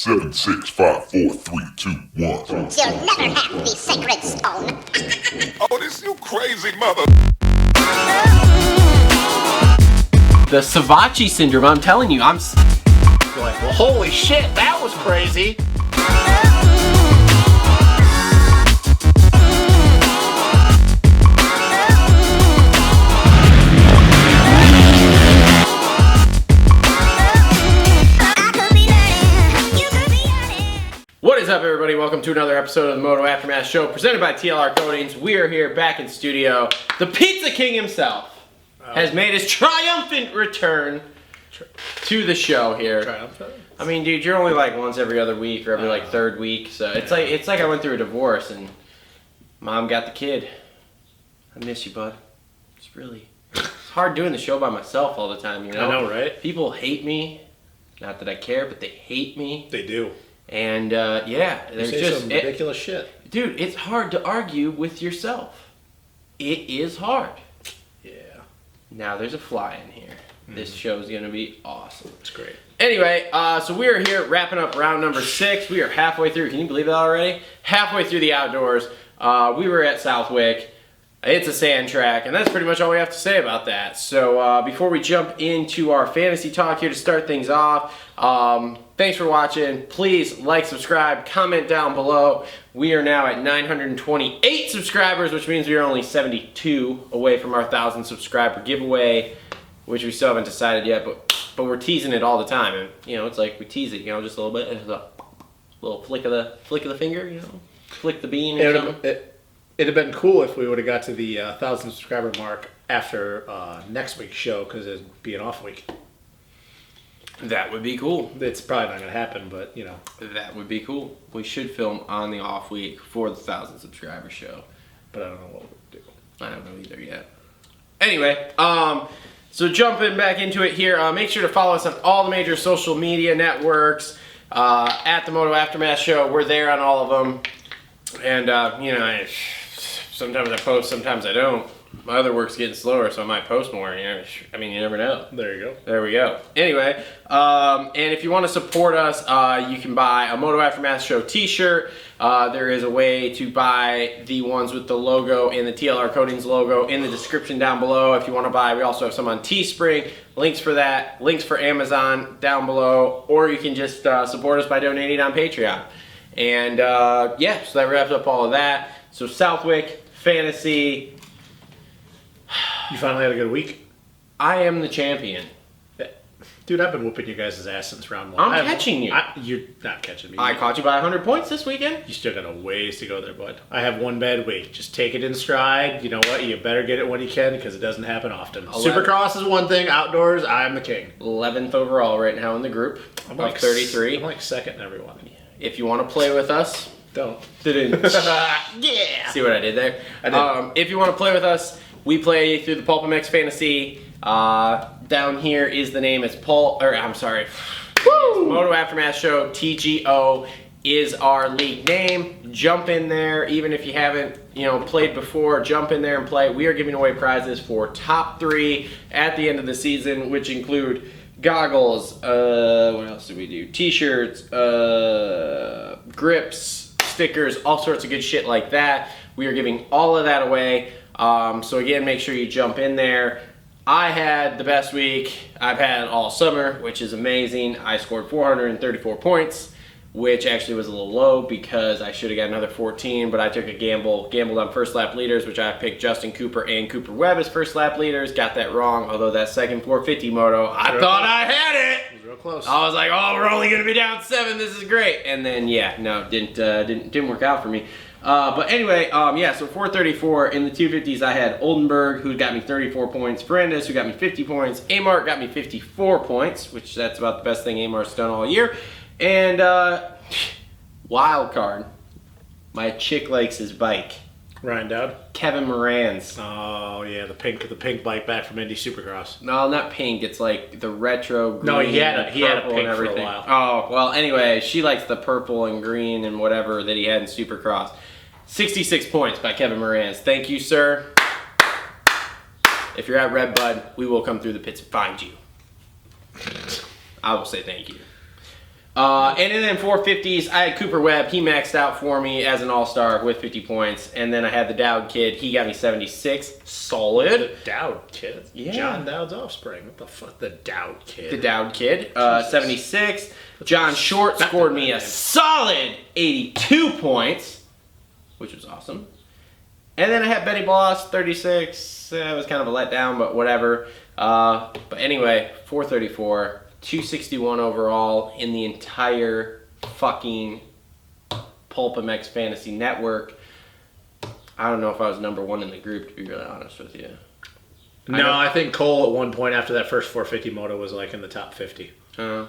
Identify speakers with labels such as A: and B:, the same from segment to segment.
A: 7, 6, 5, 4, 3, 2, 1.
B: You'll never have the sacred stone.
A: Oh, this you crazy mother.
C: The Savatgy syndrome, I'm telling you, I'm like, well, holy shit, that was crazy. What is up, everybody? Welcome to another episode of the Moto Aftermath Show, presented by TLR Coatings. We are here back in studio. The Pizza King himself has made his triumphant return to the show here.
D: Triumphant?
C: I mean, dude, you're only like once every other week or every like third week, so it's like I went through a divorce and mom got the kid. I miss you, bud. It's hard doing the show by myself all the time, you know?
D: I know, right?
C: People hate me. Not that I care, but they hate me.
D: They do.
C: And yeah,
D: They
C: there's
D: say
C: just
D: some ridiculous shit.
C: Dude, it's hard to argue with yourself. It is hard.
D: Yeah.
C: Now there's a fly in here. This show's gonna be awesome.
D: It's great.
C: Anyway, so we are here wrapping up round number 6. We are halfway through. Can you believe that already? Halfway through the outdoors. We were at Southwick. It's a sand track, and that's pretty much all we have to say about that. So before we jump into our fantasy talk here to start things off, thanks for watching. Please like, subscribe, comment down below. We are now at 928 subscribers, which means we are only 72 away from our 1,000 subscriber giveaway, which we still haven't decided yet, but we're teasing it all the time. And you know, it's like we tease it, you know, just a little bit. It's a little flick of the finger, you know, flick the bean or something.
D: It'd have been cool if we would have got to the 1,000 subscriber mark after next week's show, because it'd be an off week.
C: That would be cool.
D: It's probably not going to happen, but you know.
C: That would be cool. We should film on the off week for the 1,000 subscriber show.
D: But I don't know what we'll do.
C: I don't know either yet. Anyway, so jumping back into it here, make sure to follow us on all the major social media networks. At the Moto Aftermath Show, we're there on all of them. And, you know, sometimes I post, sometimes I don't. My other work's getting slower, so I might post more. You know? I mean, you never know.
D: There you go.
C: There we go. Anyway, and if you want to support us, you can buy a Moto Aftermath Show t-shirt. There is a way to buy the ones with the logo and the TLR Coatings logo in the description down below if you want to buy. We also have some on Teespring. Links for that. Links for Amazon down below. Or you can just support us by donating on Patreon. And yeah, so that wraps up all of that. So Southwick, fantasy.
D: You finally had a good week?
C: I am the champion.
D: Dude, I've been whooping you guys' ass since round 1.
C: I'm catching you.
D: You're not catching me.
C: I caught you by 100 points this weekend.
D: You still got a ways to go there, bud. I have one bad week. Just take it in stride. You know what? You better get it when you can, because it doesn't happen often. Supercross is one thing. Outdoors, I'm the king.
C: 11th overall right now in the group.
D: I'm like
C: 33.
D: I'm like second in everyone.
C: If you want to play with us,
D: Don't.
C: yeah. See what I did there?
D: I did.
C: If you want to play with us, we play through the Pulpamex Fantasy. Down here is the name. It's Moto Aftermath Show. TGO is our league name. Jump in there, even if you haven't, you know, played before. Jump in there and play. We are giving away prizes for top 3 at the end of the season, which include goggles. What else do we do? T-shirts, grips, stickers, all sorts of good shit like that. We are giving all of that away. So again, make sure you jump in there. I had the best week I've had all summer, which is amazing. I scored 434 points, which actually was a little low because I should have got another 14, but I took a gambled on first lap leaders, which I picked Justin Cooper and Cooper Webb as first lap leaders. Got that wrong, although that second 450 moto, I thought I had it.
D: It was real close.
C: I was like, oh, we're only gonna be down 7. This is great. And then yeah, no, didn't work out for me. But anyway, yeah, so 434 in the 250s. I had Oldenburg, who got me 34 points. Fernandez, who got me 50 points. Amart got me 54 points, which that's about the best thing Amart's done all year. And wild card, my chick likes his bike.
D: Ryan Dowd.
C: Kevin Moran's.
D: Oh yeah, the pink bike back from Indy Supercross.
C: No, not pink. It's like the retro green.
D: No, he had a pink
C: and everything.
D: for a while.
C: Oh well. Anyway, she likes the purple and green and whatever that he had in Supercross. 66 points by Kevin Moran's. Thank you, sir. If you're at Red Bud, we will come through the pits and find you. I will say thank you. And then 450s, I had Cooper Webb. He maxed out for me as an all-star with 50 points. And then I had the Dowd kid. He got me 76. Solid.
D: The Dowd kid?
C: Yeah.
D: John Dowd's offspring. What the fuck? The Dowd kid.
C: The Dowd kid. 76. John Short scored me a solid 82 points, which was awesome. And then I had Betty Bloss, 36. It was kind of a letdown, but whatever. But anyway, 434. 261 overall in the entire fucking PulpMX Fantasy Network. I don't know if I was number one in the group, to be really honest with you.
D: No, I think Cole at one point after that first 450 moto was like in the top 50. No,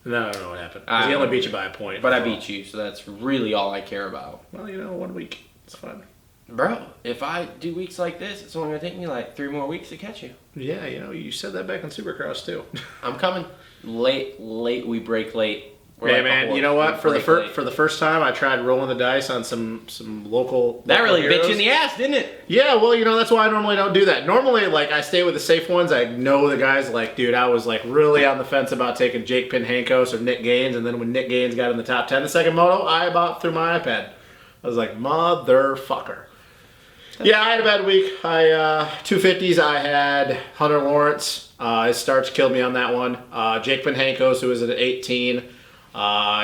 D: I don't know what happened. 'Cause he only beat you by a point.
C: But I beat you, so that's really all I care about.
D: Well, 1 week. It's fun.
C: Bro, if I do weeks like this, it's only going to take me like 3 more weeks to catch you.
D: Yeah, you said that back in Supercross too.
C: I'm coming. Late, we break late.
D: Hey man, you know what? For the first time, I tried rolling the dice on some local.
C: That really
D: heroes.
C: bit you in the ass, didn't it?
D: Yeah, well, that's why I normally don't do that. Normally, like, I stay with the safe ones. I know the guys. Like, dude, I was like really on the fence about taking Jake Pinhankos or Nick Gaines, and then when Nick Gaines got in the top 10 the second moto, I about threw my iPad. I was like, motherfucker. Yeah, I had a bad week. 250s, I had Hunter Lawrence. His starts killed me on that one. Jake Pinhankos, who was at 18.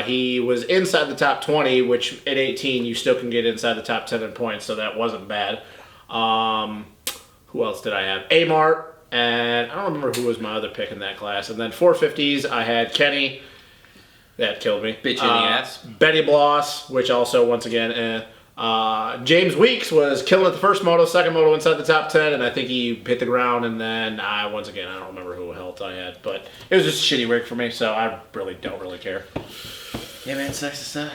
D: He was inside the top 20, which at 18 you still can get inside the top 10 in points, so that wasn't bad. Who else did I have? Amart, and I don't remember who was my other pick in that class. And then 450s, I had Kenny. That killed me.
C: Bit you in the ass.
D: Betty Bloss, which also, once again, James Weeks was killing at the first moto, second moto inside the top 10, and I think he hit the ground, and then once again, I don't remember who else I had, but it was just a shitty week for me, so I really don't care.
C: Yeah, man, sucks to suck.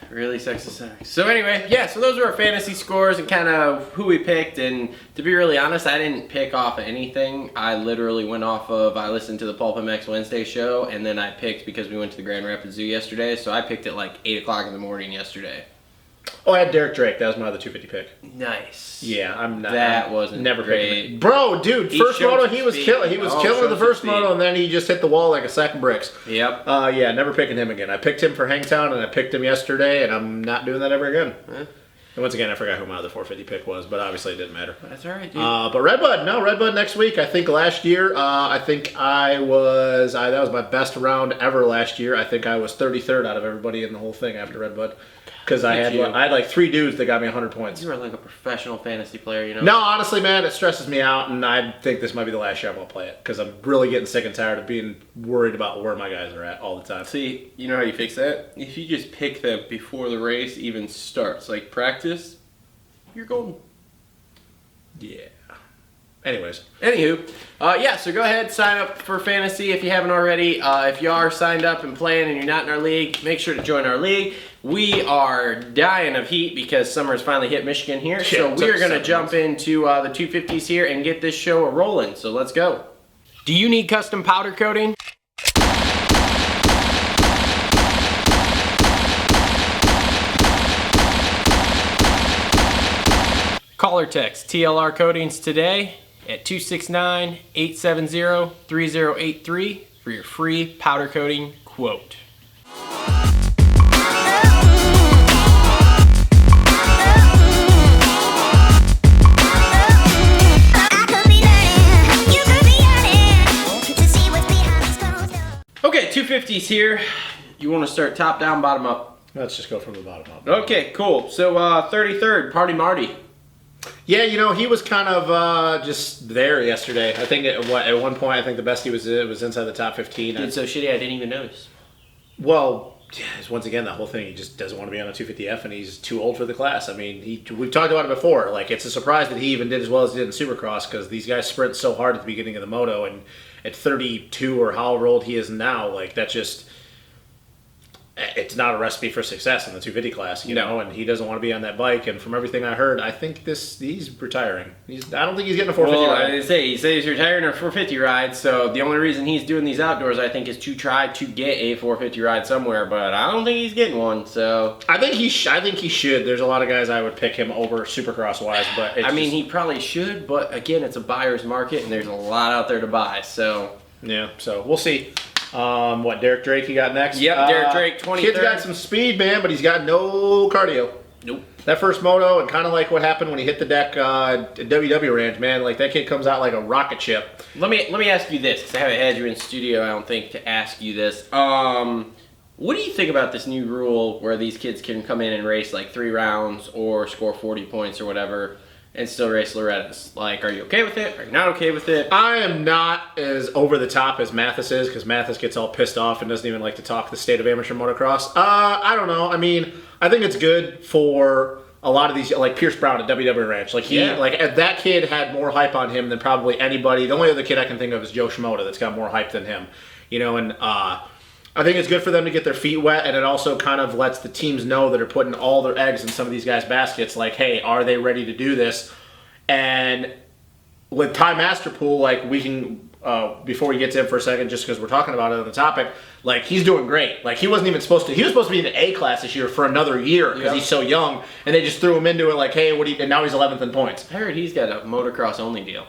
C: Really sucks to suck. So anyway, yeah, so those were our fantasy scores and kind of who we picked, and to be really honest, I didn't pick off of anything. I literally went off of, I listened to the PulpMX Wednesday show, and then I picked because we went to the Grand Rapids Zoo yesterday, so I picked at like 8 o'clock in the morning yesterday.
D: Oh, I had Derek Drake. That was my other 250 pick.
C: Nice.
D: Yeah, I'm not.
C: That wasn't
D: never
C: great.
D: picking it. Bro, dude, first moto he was killing. He was killing the first moto, and then he just hit the wall like a sack of bricks.
C: Yep.
D: Yeah, never picking him again. I picked him for Hangtown, and I picked him yesterday, and I'm not doing that ever again. Huh? And once again, I forgot who my other 450 pick was, but obviously it didn't matter.
C: That's all right, dude.
D: But Redbud next week. I think last year, I think that was my best round ever last year. I think I was 33rd out of everybody in the whole thing after Redbud. Because I had like 3 dudes that got me 100 points.
C: You were like a professional fantasy player, you know?
D: No, honestly, man, it stresses me out, and I think this might be the last year I'm going to play it. Because I'm really getting sick and tired of being worried about where my guys are at all the time.
C: See, you know how you fix that? If you just pick them before the race even starts, like practice, you're golden.
D: Yeah. Anyways.
C: Anywho, yeah, so go ahead, sign up for fantasy if you haven't already. If you are signed up and playing and you're not in our league, make sure to join our league. We are dying of heat because summer's finally hit Michigan here. So we are going to jump into the 250s here and get this show rolling. So let's go. Do you need custom powder coating? Call or text TLR Coatings today at 269-870-3083 for your free powder coating quote. Okay, 250s here. You want to start top down, bottom up?
D: Let's just go from the bottom up.
C: Okay, cool. So 33rd, Party Marty.
D: Yeah, he was kind of just there yesterday. I think at one point, I think the best he was inside the top 15.
C: It's so shitty I didn't even notice.
D: Well, once again, the whole thing, he just doesn't want to be on a 250F, and he's too old for the class. I mean, we've talked about it before. Like, it's a surprise that he even did as well as he did in Supercross, because these guys sprint so hard at the beginning of the moto, and at 32 or however old he is now, like, that's just... It's not a recipe for success in the 250 class, you know, and he doesn't want to be on that bike. And from everything I heard, I think he's retiring. I don't think he's getting a 450 ride.
C: Well, he says he's retiring a 450 ride, so the only reason he's doing these outdoors, I think, is to try to get a 450 ride somewhere, but I don't think he's getting one, so...
D: I think he should. There's a lot of guys I would pick him over Supercross-wise, but
C: he probably should, but again, it's a buyer's market, and there's a lot out there to buy, so...
D: Yeah, so we'll see. Derek Drake you got next?
C: Yep, Derek Drake, 23rd.
D: Kid's got some speed, man, but he's got no cardio.
C: Nope.
D: That first moto, and kind of like what happened when he hit the deck at WW Ranch, man. Like, that kid comes out like a rocket ship.
C: Let me ask you this, because I haven't had you in studio, I don't think, to ask you this. What do you think about this new rule where these kids can come in and race like 3 rounds or score 40 points or whatever and still race Loretta's? Like, are you okay with it? Are you not okay with it?
D: I am not as over the top as Mathis is, because Mathis gets all pissed off and doesn't even like to talk the state of amateur motocross. I don't know. I mean, I think it's good for a lot of these, like Pierce Brown at WW Ranch. Like, that kid had more hype on him than probably anybody. The only other kid I can think of is Joe Shimoda that's got more hype than him. You know, and I think it's good for them to get their feet wet, and it also kind of lets the teams know that are putting all their eggs in some of these guys' baskets, like, hey, are they ready to do this? And with Ty Masterpool, like, we can, before we get to him for a second, just because we're talking about it on the topic, like, he's doing great. Like, he wasn't even supposed to, he was supposed to be in the A class this year for another year because he's so young, and they just threw him into it like, hey, and now he's 11th in points.
C: I heard he's got a motocross only deal.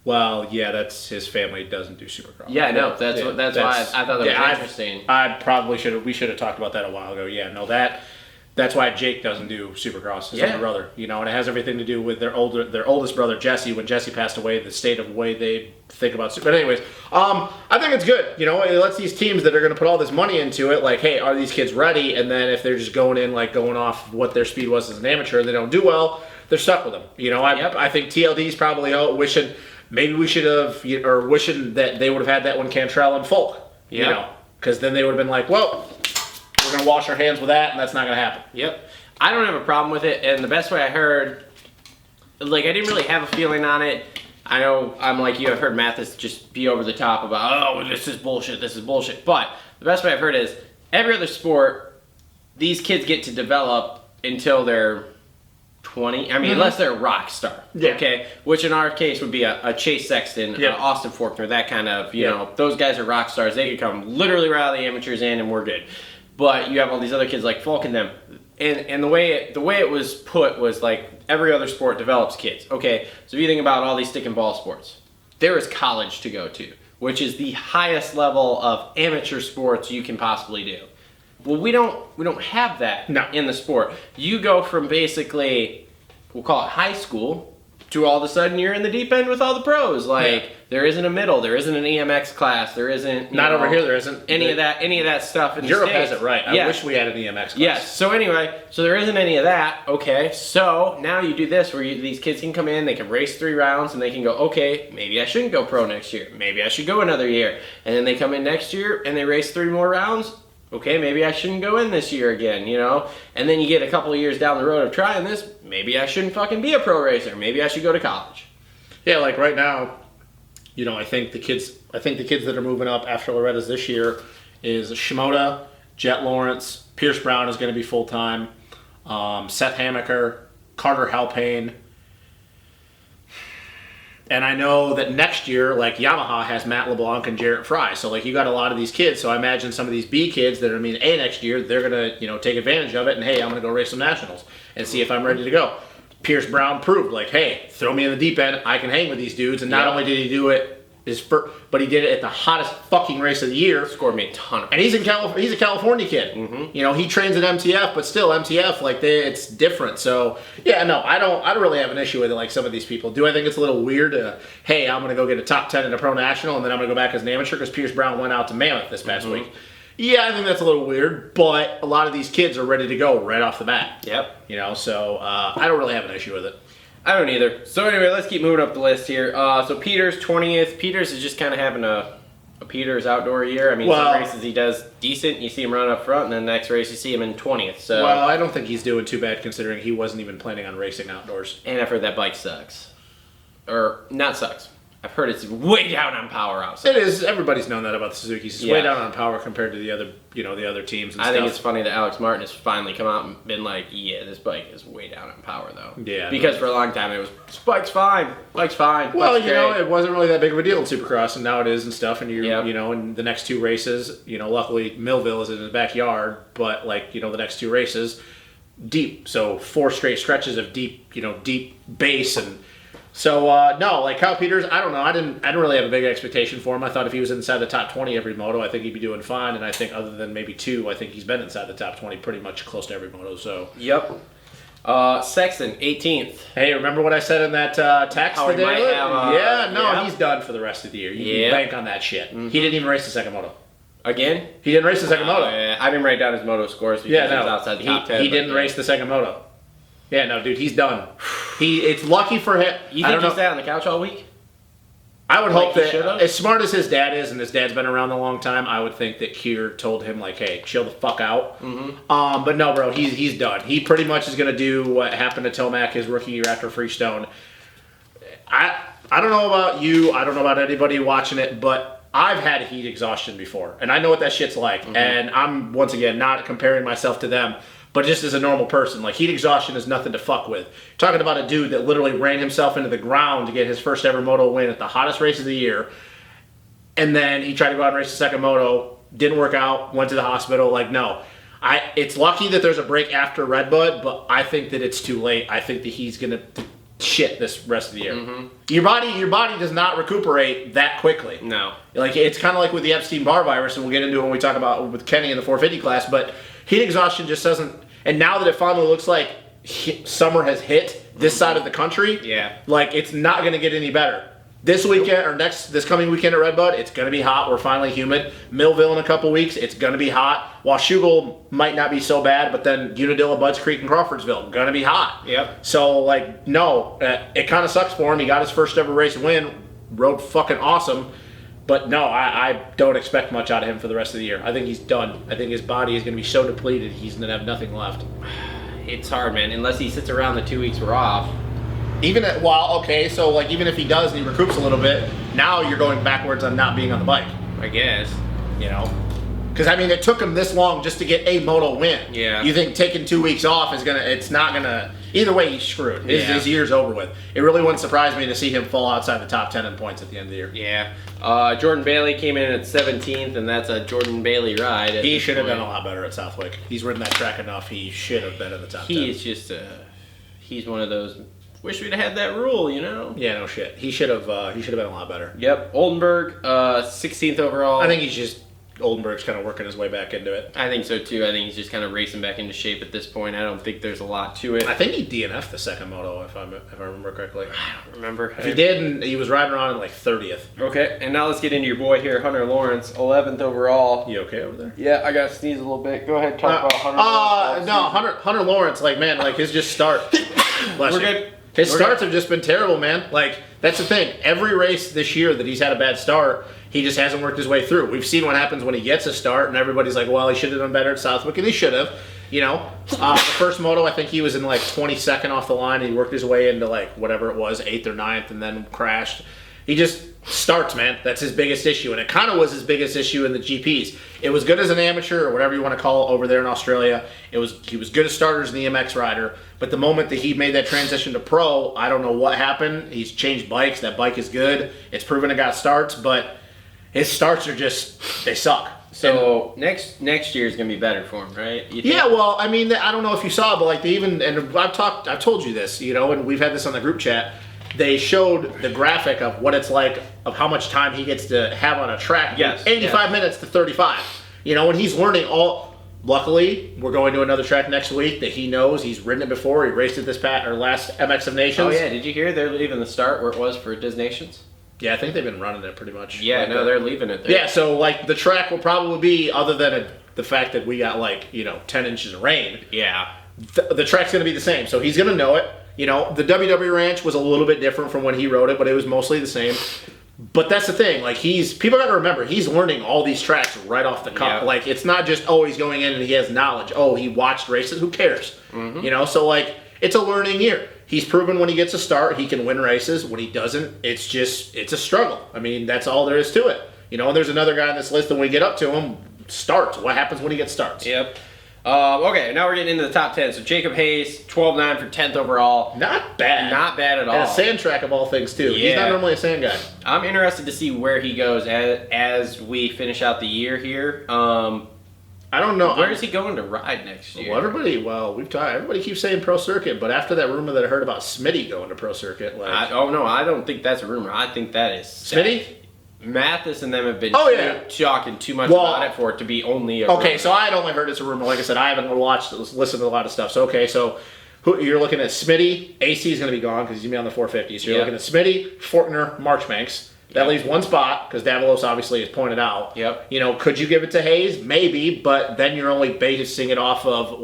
D: Well, yeah, that's his family doesn't do Supercross.
C: Yeah, I know. That's why I thought that was interesting.
D: We should have talked about that a while ago. Yeah, no, that's why Jake doesn't do Supercross. His older brother, you know, and it has everything to do with their oldest brother Jesse. When Jesse passed away, the state of the way they think about Super. But anyways, I think it's good. You know, it lets these teams that are going to put all this money into it, like, hey, are these kids ready? And then if they're just going off what their speed was as an amateur, they don't do well, they're stuck with them. You know, I think TLD's probably wishing. Maybe we should have, or wishing that they would have had that when Cantrell and Folk, you know, because then they would have been like, well, we're going to wash our hands with that, and that's not going to happen.
C: Yep. I don't have a problem with it, and the best way I heard, like, I didn't really have a feeling on it. I know I'm like you, I've heard Mathis just be over the top about, oh, this is bullshit, but the best way I've heard is, every other sport, these kids get to develop until they're 20. I mean, unless they're a rock star, okay? Which in our case would be a Chase Sexton, Austin Faulkner, that kind of, you know, those guys are rock stars. They could come literally right out of the amateurs in and we're good. But you have all these other kids like Falk and them. And the way it was put was like every other sport develops kids. Okay, so if you think about all these stick and ball sports, there is college to go to, which is the highest level of amateur sports you can possibly do. Well, we don't have that in the sport. You go from basically, we'll call it high school, to all of a sudden you're in the deep end with all the pros. Like, there isn't a middle, there isn't an EMX class, there isn't...
D: Not over here, there isn't.
C: Any of that stuff in
D: Europe
C: the States.
D: has it right. I wish we had an EMX class.
C: Yes, so anyway, so there isn't any of that. Okay, so now you do this where these kids can come in, they can race 3 rounds, and they can go, okay, maybe I shouldn't go pro next year. Maybe I should go another year. And then they come in next year, and they race 3 more rounds. Okay, maybe I shouldn't go in this year again, you know? And then you get a couple of years down the road of trying this, maybe I shouldn't fucking be a pro racer. Maybe I should go to college.
D: Yeah, like right now, you know, I think the kids that are moving up after Loretta's this year is Shimoda, Jet Lawrence, Pierce Brown is going to be full-time, Seth Hamaker, Carter Halpane. And I know that next year, like, Yamaha has Matt LeBlanc and Jarrett Fry. So, like, you got a lot of these kids. So I imagine some of these B kids that are in A next year, they're going to, you know, take advantage of it. And, hey, I'm going to go race some nationals and see if I'm ready to go. Pierce Brown proved, like, hey, throw me in the deep end. I can hang with these dudes. And not only did he do it but he did it at the hottest fucking race of the year.
C: Scored me a ton of
D: And he's a California kid. Mm-hmm. You know, he trains at MTF, but still MTF, like, it's different. So yeah, no, I don't really have an issue with it like some of these people do. I think it's a little weird. Hey, I'm gonna go get a top 10 in a pro national, and then I'm gonna go back as an amateur because Pierce Brown went out to Mammoth this past week. Yeah, I think that's a little weird, but a lot of these kids are ready to go right off the bat.
C: Yep.
D: You know, so I don't really have an issue with it.
C: I don't either. So anyway, let's keep moving up the list here. So Peters, 20th. Peters is just kind of having a Peters outdoor year. I mean, some races he does decent. You see him run up front, and then the next race you see him in 20th. So,
D: well, I don't think he's doing too bad considering he wasn't even planning on racing outdoors.
C: And I've heard that bike sucks. Or, not sucks. I've heard it's way down on power outside.
D: It is. Everybody's known that about the Suzuki's. It's way down on power compared to the other, you know, the other teams and stuff.
C: I think it's funny that Alex Martin has finally come out and been like, yeah, this bike is way down on power, though.
D: Yeah.
C: Because for a long time it was, this bike's fine. Bike's fine.
D: Well,
C: bike's
D: you know,
C: great.
D: it wasn't really that big of a deal in Supercross, and now it is and stuff. And you know, in the next 2 races, you know, luckily Millville is in his backyard, but like, you know, the next 2 races, deep. So 4 straight stretches of deep, you know, deep base and So no, like Kyle Peters, I don't know. I didn't really have a big expectation for him. I thought if he was inside the top 20 every moto, I think he'd be doing fine. And I think other than maybe 2, I think he's been inside the top 20 pretty much close to every moto. So
C: Yep. Sexton, 18th.
D: hey, remember what I said in that text?
C: How he
D: today?
C: might have,
D: yeah, no,
C: yeah.
D: he's done for the rest of the year. You
C: Yeah.
D: can bank on that shit. He didn't even race the second moto.
C: Again?
D: He didn't race the second moto.
C: Yeah, I didn't write down his moto scores because
D: Yeah,
C: he was
D: no,
C: outside the top 10.
D: he
C: but,
D: didn't race the second moto. Yeah, no, dude, he's done. It's lucky for him.
C: You
D: I
C: think
D: don't
C: he
D: know.
C: sat on the couch all week?
D: I would
C: Like
D: hope
C: he
D: that,
C: should've?
D: as smart as his dad is, and his dad's been around a long time, I would think that Kier told him, like, hey, chill the fuck out. But no, bro, he's done. He pretty much is going to do what happened to Tomac his rookie year after Freestone. I don't know about you. I don't know about anybody watching it, but I've had heat exhaustion before, and I know what that shit's like. And I'm, once again, not comparing myself to them, but just as a normal person, like, heat exhaustion is nothing to fuck with. Talking about a dude that literally ran himself into the ground to get his first ever moto win at the hottest race of the year, and then he tried to go out and race the second moto, didn't work out, went to the hospital. Like, no. It's lucky that there's a break after Redbud, but I think that it's too late. I think that he's going to shit this rest of the year. Your body does not recuperate that quickly.
C: No.
D: Like, it's kind of like with the Epstein-Barr virus, and we'll get into it when we talk about with Kenny in the 450 class, but heat exhaustion just doesn't, and now that it finally looks like summer has hit this side of the country,
C: Yeah.
D: like, it's not going to get any better. This weekend, or this coming weekend at Redbud, it's going to be hot. We're finally humid. Millville in a couple weeks, it's going to be hot. Washougal might not be so bad, but then Unadilla, Budds Creek, and Crawfordsville, going to be hot.
C: Yep.
D: So, like, no, it kind of sucks for him. He got his first ever race win, rode fucking awesome. But no, I don't expect much out of him for the rest of the year. I think he's done. I think his body is going to be so depleted, he's going to have nothing left.
C: It's hard, man. Unless he sits around the 2 weeks we're off.
D: Even if he does and he recoups a little bit, now you're going backwards on not being on the bike.
C: I guess.
D: You know? Because, I mean, it took him this long just to get a moto win.
C: Yeah.
D: You think taking 2 weeks off is it's not going to, either way, he's screwed. His year's over with. It really wouldn't surprise me to see him fall outside the top 10 in points at the end of the year.
C: Yeah. Jordan Bailey came in at 17th, and that's a Jordan Bailey ride.
D: He should have done a lot better at Southwick. He's ridden that track enough. He should have been in the top 10.
C: He is just he's one of those, wish we'd have had that rule, you know?
D: Yeah, no shit. He should have been a lot better.
C: Yep. Oldenburg, 16th overall.
D: I think Oldenburg's kind of working his way back into it.
C: I think so too. I think he's just kind of racing back into shape at this point. I don't think there's a lot to it.
D: I think he DNF'd the second moto, if I remember correctly.
C: I don't remember.
D: If he did, he was riding around in like 30th.
C: Okay, and now let's get into your boy here, Hunter Lawrence, 11th overall.
D: You okay over there?
C: Yeah, I got to sneeze a little bit. Go ahead, talk about Hunter Lawrence.
D: No, Hunter Lawrence, like, man, like, his just start. Bless
C: We're
D: you.
C: good.
D: His
C: We're
D: starts
C: good.
D: have just been terrible, man. Like, that's the thing. Every race this year that he's had a bad start, he just hasn't worked his way through. We've seen what happens when he gets a start, and everybody's like, well, he should have done better at Southwick, and he should have. You know, the first moto, I think he was in like 22nd off the line, and he worked his way into like whatever it was, 8th or 9th, and then crashed. He just starts, man. That's his biggest issue, and it kind of was his biggest issue in the GPs. It was good as an amateur, or whatever you want to call it, over there in Australia. He was good as starters in the MX rider, but the moment that he made that transition to pro, I don't know what happened. He's changed bikes. That bike is good. It's proven it got starts, but his starts are just, they suck.
C: So next year is gonna be better for him, right? You think?
D: Yeah, well, I mean, I don't know if you saw, but like and I've told you this, you know, and we've had this on the group chat. They showed the graphic of what it's like, of how much time he gets to have on a track.
C: Yes,
D: 85 minutes to 35. You know, and he's learning all. Luckily, we're going to another track next week that he knows. He's ridden it before. He raced it last MX of Nations.
C: Oh yeah, did you hear they're leaving the start where it was for Dis Nations?
D: Yeah, I think they've been running it pretty much.
C: Yeah,
D: like
C: no,
D: that.
C: they're leaving it there.
D: Yeah, so like the track will probably be, other than the fact that we got like, 10 inches of rain.
C: Yeah.
D: The track's going to be the same, so he's going to know it. You know, the WW Ranch was a little bit different from when he rode it, but it was mostly the same. But that's the thing, like people got to remember, he's learning all these tracks right off the cuff.
C: Yeah.
D: Like, it's not just, he's going in and he has knowledge. He watched races, who cares?
C: Mm-hmm.
D: You know, so like, it's a learning year. He's proven when he gets a start, he can win races. When he doesn't, it's a struggle. I mean, that's all there is to it. You know, there's another guy on this list, and when we get up to him, starts. What happens when he gets starts?
C: Yep. Okay, now we're getting into the top 10. So Jacob Hayes, 12-9 for 10th overall.
D: Not bad.
C: Not bad at all.
D: And a sand track of all things, too. He's
C: Yeah.
D: not normally a sand guy.
C: I'm interested to see where he goes as we finish out the year here.
D: I don't know.
C: Where is he going to ride next year?
D: Everybody keeps saying Pro Circuit, but after that rumor that I heard about Smitty going to Pro Circuit, like,
C: no, I don't think that's a rumor. I think that is
D: Smitty?
C: Mathis and them have been talking too much about it for it to be only a rumor.
D: So I had only heard it's a rumor. Like I said, I haven't listened to a lot of stuff. So, you're looking at Smitty. AC is going to be gone because he's going to be on the 450. So you're looking at Smitty, Fortner, Marchbanks. That leaves one spot, because Davalos obviously has pointed out.
C: Yep.
D: Could you give it to Hayes? Maybe, but then you're only basing it off of,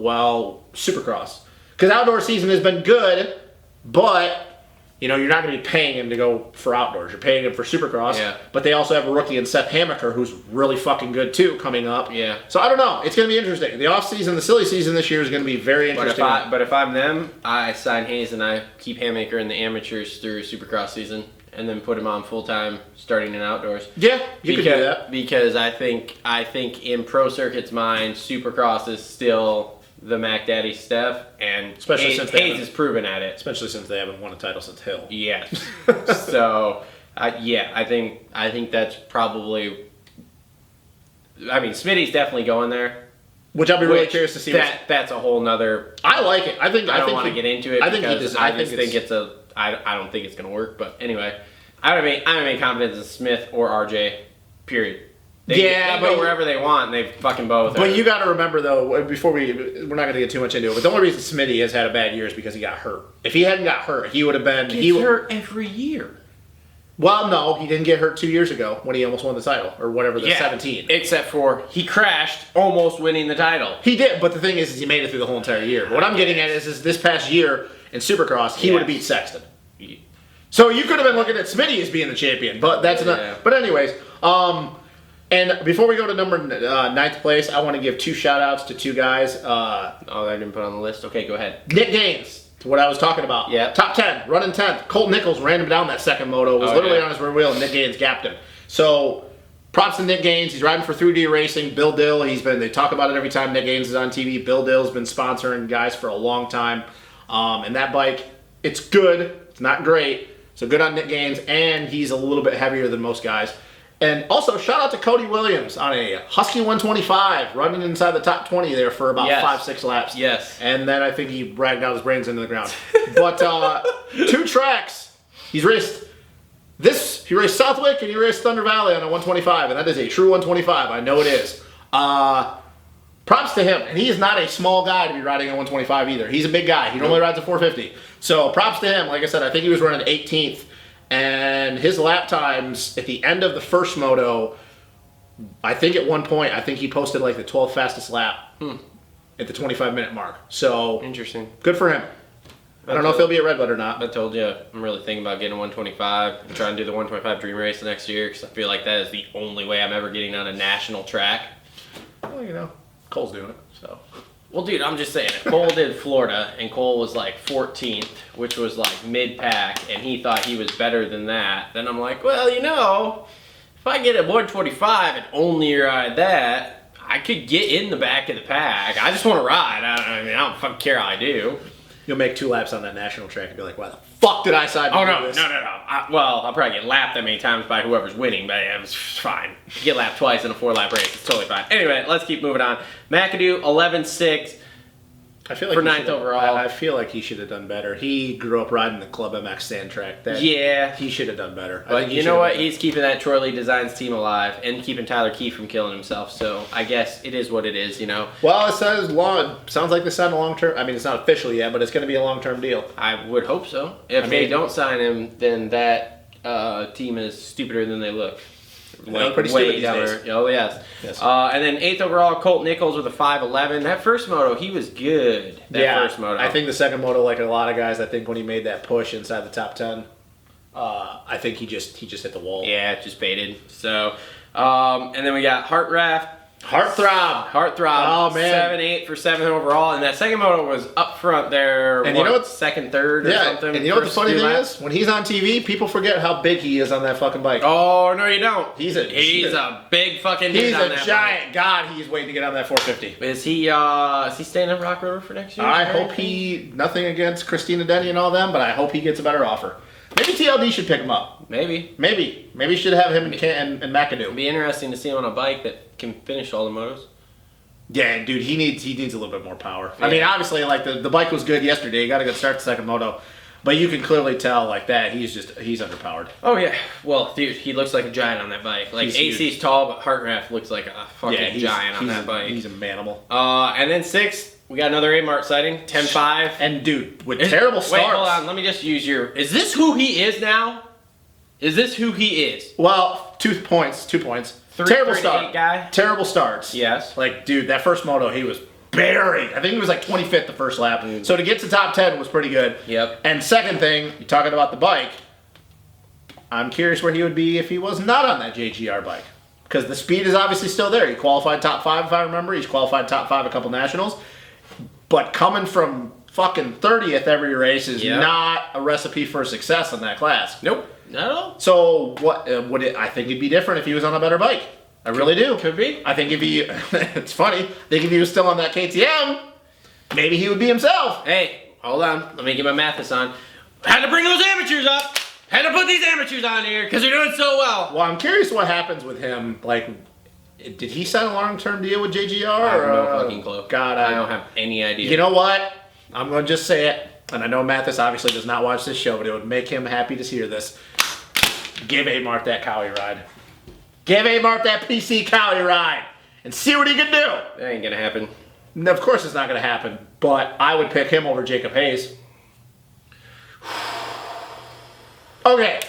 D: Supercross. Because outdoor season has been good, but, you're not going to be paying him to go for outdoors. You're paying him for Supercross.
C: Yeah.
D: But they also have a rookie in Seth Hamaker, who's really fucking good, too, coming up.
C: Yeah.
D: So I don't know. It's going to be interesting. The off-season, the silly season this year is going to be very interesting.
C: But if I'm them, I sign Hayes and I keep Hamaker in the amateurs through Supercross season. And then put him on full time, starting in outdoors.
D: Yeah, you could do that.
C: Because I think in Pro Circuit's mind, Supercross is still the Mac Daddy stuff, and
D: especially since
C: Hayes is proven at it.
D: Especially since they haven't won a title since Hill.
C: Yes. So, I think that's probably. I mean, Smitty's definitely going there.
D: Which I'll be really curious to see.
C: That's a whole nother.
D: I like it. I don't
C: want to get into it. I think it's a. I don't think it's going to work, but anyway, I don't have any confidence in Smith or RJ, period. They go wherever they want, and they fucking both.
D: But you got to remember, though, we're not going to get too much into it, but the only reason Smitty has had a bad year is because he got hurt. If he hadn't got hurt, he would have been...
C: He hurt every year.
D: Well, no, he didn't get hurt 2 years ago when he almost won the title, or whatever, 17.
C: Except for he crashed, almost winning the title.
D: He did, but the thing is he made it through the whole entire year. But what I'm getting at is this past year in Supercross, he would have beat Sexton. So you could have been looking at Smitty as being the champion, but that's not... But anyways, and before we go to number 9th place, I want to give 2 shout-outs to 2 guys.
C: I didn't put on the list. Okay, go ahead.
D: Nick Gaines. What I was talking about.
C: Yeah.
D: Top 10, running 10th. Colt Nichols ran him down that second moto. Was literally on his rear wheel, and Nick Gaines gapped him. So, props to Nick Gaines. He's riding for 3D Racing. Bill Dill, they talk about it every time Nick Gaines is on TV. Bill Dill's been sponsoring guys for a long time. And that bike, it's good. It's not great. So good on Nick Gaines, and he's a little bit heavier than most guys. And also, shout out to Cody Williams on a Husky 125, running inside the top 20 there for about 5-6 laps.
C: Yes.
D: And then I think he dragged out his brains into the ground. But 2 tracks. He raced Southwick and he raced Thunder Valley on a 125, and that is a true 125. I know it is. Props to him. And he is not a small guy to be riding a 125 either. He's a big guy. He normally rides a 450. So props to him. Like I said, I think he was running 18th. And his lap times at the end of the first moto, I think at one point, he posted like the 12th fastest lap at the 25-minute mark. So
C: interesting.
D: Good for him. I don't know if he'll be at Redwood or not.
C: I told you, I'm really thinking about getting a 125 and trying to do the 125 Dream Race next year because I feel like that is the only way I'm ever getting on a national track.
D: Well, Cole's doing it, so...
C: Well, dude, I'm just saying, if Cole did Florida, and Cole was like 14th, which was like mid-pack, and he thought he was better than that, then I'm like, well, if I get a 125 and only ride that, I could get in the back of the pack. I just want to ride. I don't fucking care how I do.
D: You'll make 2 laps on that national track and be like, why the fuck did I sign up for this?
C: No. I'll probably get lapped that many times by whoever's winning, but it's fine. Get lapped twice in a 4-lap race. It's totally fine. Anyway, let's keep moving on. McAdoo, 11-6.
D: I feel like
C: for 9th overall.
D: I feel like he should have done better. He grew up riding the Club MX sand track. He should have done better.
C: But you know what? He's keeping that Troy Lee Designs team alive and keeping Tyler Keefe from killing himself. So I guess it is what it is,
D: Well, it sounds like they signed a long-term. I mean, it's not official yet, but it's going to be a long-term deal.
C: I would hope so. If they don't sign him, then that team is stupider than they look.
D: Pretty stupid these days.
C: Oh, yes. And then 8th overall, Colt Nichols with a 5.11. That first moto, he was good. First moto.
D: I think the second moto, like a lot of guys, I think when he made that push inside the top 10, I think he just hit the wall.
C: Yeah, it just baited. So, and then we got Heartthrob.
D: Oh, man.
C: 7-8 for 7th overall. And that second moto was up front there.
D: And you know what?
C: Second, third, or something.
D: And you know what the funny thing is? When he's on TV, people forget how big he is on that fucking bike.
C: Oh, no, you don't.
D: He's a
C: big fucking
D: He's
C: on
D: a
C: that
D: giant.
C: bike.
D: God, he's waiting to get on that 450.
C: Is he staying in Rock River for next year?
D: I hope nothing against Christina Denny and all them, but I hope he gets a better offer. Maybe TLD should pick him up.
C: Maybe
D: you should have him and McAdoo.
C: It'd be interesting to see him on a bike that can finish all the motos.
D: Yeah, dude, he needs a little bit more power. I mean, obviously, like the bike was good yesterday. He got a good start to second moto, but you can clearly tell like that he's underpowered.
C: Oh yeah, well, dude, he looks like a giant on that bike. Like
D: He's
C: AC's tall, but Hartranft looks like a fucking giant on that bike.
D: He's a manimal.
C: And then 6th, we got another A-Mart sighting, 10.5.
D: And dude, with terrible starts.
C: Wait, hold on. Let me just use your. Is this who he is now? Is this who he is?
D: Well, 2 points. 2 points. Terrible start.
C: Guy.
D: Terrible starts.
C: Yes.
D: Like, dude, that first moto, he was buried. I think he was like 25th the first lap. So to get to top 10 was pretty good.
C: Yep.
D: And second thing, you're talking about the bike. I'm curious where he would be if he was not on that JGR bike. Because the speed is obviously still there. He qualified top 5, if I remember. He's qualified top 5 a couple nationals. But coming from fucking 30th every race is not a recipe for success in that class.
C: Nope. Not at all.
D: So what would it? I think it'd be different if he was on a better bike. I really do.
C: Could be.
D: I think if he, it's funny. I think if he was still on that KTM, maybe he would be himself.
C: Hey, hold on. Let me get my Mathis on. Had to bring those amateurs up. Had to put these amateurs on here because they're doing so well.
D: Well, I'm curious what happens with him. Like, did he sign a long-term deal with JGR?
C: I have no fucking clue.
D: God,
C: I don't have any idea.
D: You know what? I'm going to just say it. And I know Mathis obviously does not watch this show, but it would make him happy to hear this. Give A-Mart that Cowie ride. Give A-Mart that PC Cowie ride. And see what he can do.
C: That ain't gonna happen.
D: No, of course it's not going to happen. But I would pick him over Jacob Hayes. Okay.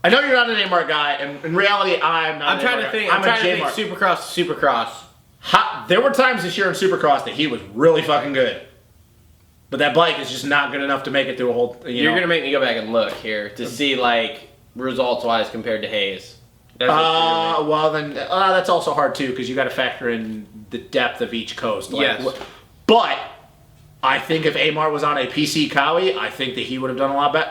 D: I know you're not an A-Mart guy. And in reality, I'm not
C: I'm trying to think. I'm trying to think Supercross to Supercross.
D: There were times this year in Supercross that he was really fucking good. But that bike is just not good enough to make it through a whole...
C: You're going to make me go back and look here to see, like, results-wise compared to Hayes.
D: Well, then, that's also hard, too, because you got to factor in the depth of each coast. Like,
C: yes.
D: But I think if A-Mart was on a PC Cowie, I think that he would have done a lot better.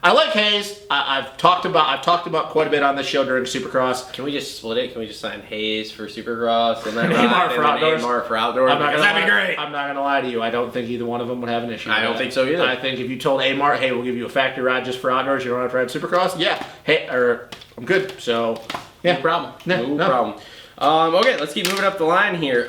D: I like Hayes. I've talked about quite a bit on this show during Supercross.
C: Can we just split it? Can we just sign Hayes for Supercross and then
D: A-Mart for outdoors?
C: A-Mart for outdoors? That'd be great.
D: I'm not gonna lie to you. I don't think either one of them would have an issue.
C: I don't think so either.
D: I think if you told A-Mart, hey, we'll give you a factory ride just for outdoors, you don't have to ride Supercross. Yeah. Hey, I'm good. So yeah,
C: no problem.
D: No
C: problem. Okay, let's keep moving up the line here.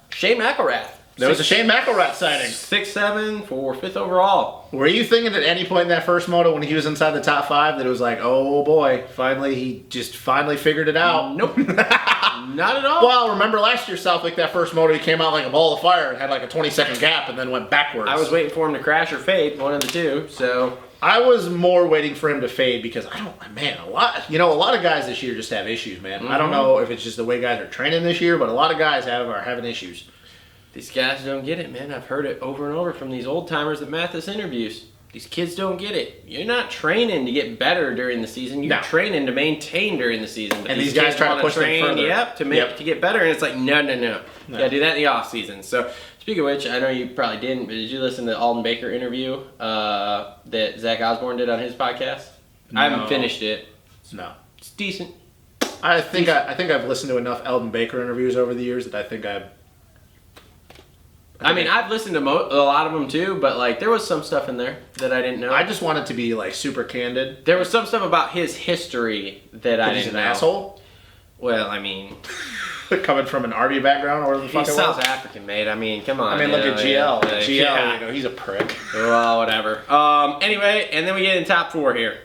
C: Shane McElrath.
D: There was a Shane McElrath sighting.
C: 6'7" for 5th overall.
D: Were you thinking at any point in that first moto when he was inside the top 5 that it was like, oh boy, he finally figured it out?
C: Nope. Not at all.
D: Well, remember last year, Southwick, that first moto, he came out like a ball of fire and had like a 20-second gap and then went backwards.
C: I was waiting for him to crash or fade, one of the two, so...
D: I was more waiting for him to fade because a lot of guys this year just have issues, man. I don't know if it's just the way guys are training this year, but a lot of guys are having issues.
C: These guys don't get it, man. I've heard it over and over from these old timers that Mathis interviews. These kids don't get it. You're not training to get better during the season. You're training to maintain during the season. But
D: and these guys try to push them further.
C: Yep, to get better. And it's like, no. You gotta do that in the off season. So, speaking of which, I know you probably didn't, but did you listen to the Alden Baker interview that Zach Osborne did on his podcast? No. I haven't finished it.
D: No.
C: It's decent.
D: I think I've listened to enough Alden Baker interviews over the years that I think
C: I've listened to a lot of them too, but like there was some stuff in there that I didn't know.
D: I just wanted to be like super candid.
C: There was some stuff about his history that I didn't know.
D: He's an asshole?
C: Well, I mean...
D: Coming from an Army background or whatever the fuck it was?
C: He's South African, mate. I mean, come on.
D: I mean, look at GL. GL, he's a prick.
C: Well, whatever. Anyway, and then we get in top 4 here.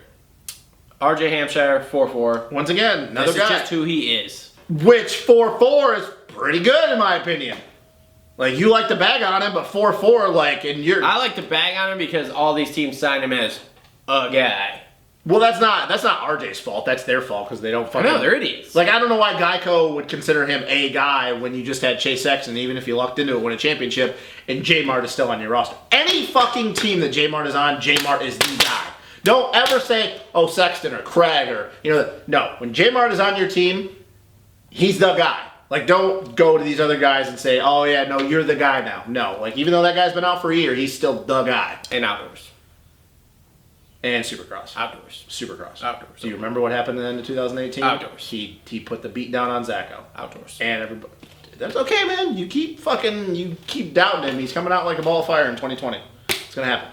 C: RJ Hampshire, 4-4.
D: Once again, another guy.
C: This is just who he is.
D: Which 4-4 is pretty good in my opinion. Like, you like to bag on him, but 4-4, like, and you're...
C: I like to bag on him because all these teams signed him as a guy.
D: Well, that's not RJ's fault. That's their fault because they don't fucking...
C: No, they're idiots.
D: Like, I don't know why Geico would consider him a guy when you just had Chase Sexton, even if you lucked into it, win a championship, and J-Mart is still on your roster. Any fucking team that J-Mart is on, J-Mart is the guy. Don't ever say, oh, Sexton or Craig or, no. When J-Mart is on your team, he's the guy. Like, don't go to these other guys and say, oh, yeah, no, you're the guy now. No. Like, even though that guy's been out for a year, he's still the guy.
C: And outdoors.
D: And Supercross.
C: Outdoors.
D: Supercross.
C: Outdoors.
D: Do you remember what happened in 2018?
C: Outdoors.
D: He put the beat down on Zacho.
C: Outdoors.
D: And everybody... That's okay, man. You keep doubting him. He's coming out like a ball of fire in 2020. It's going to happen.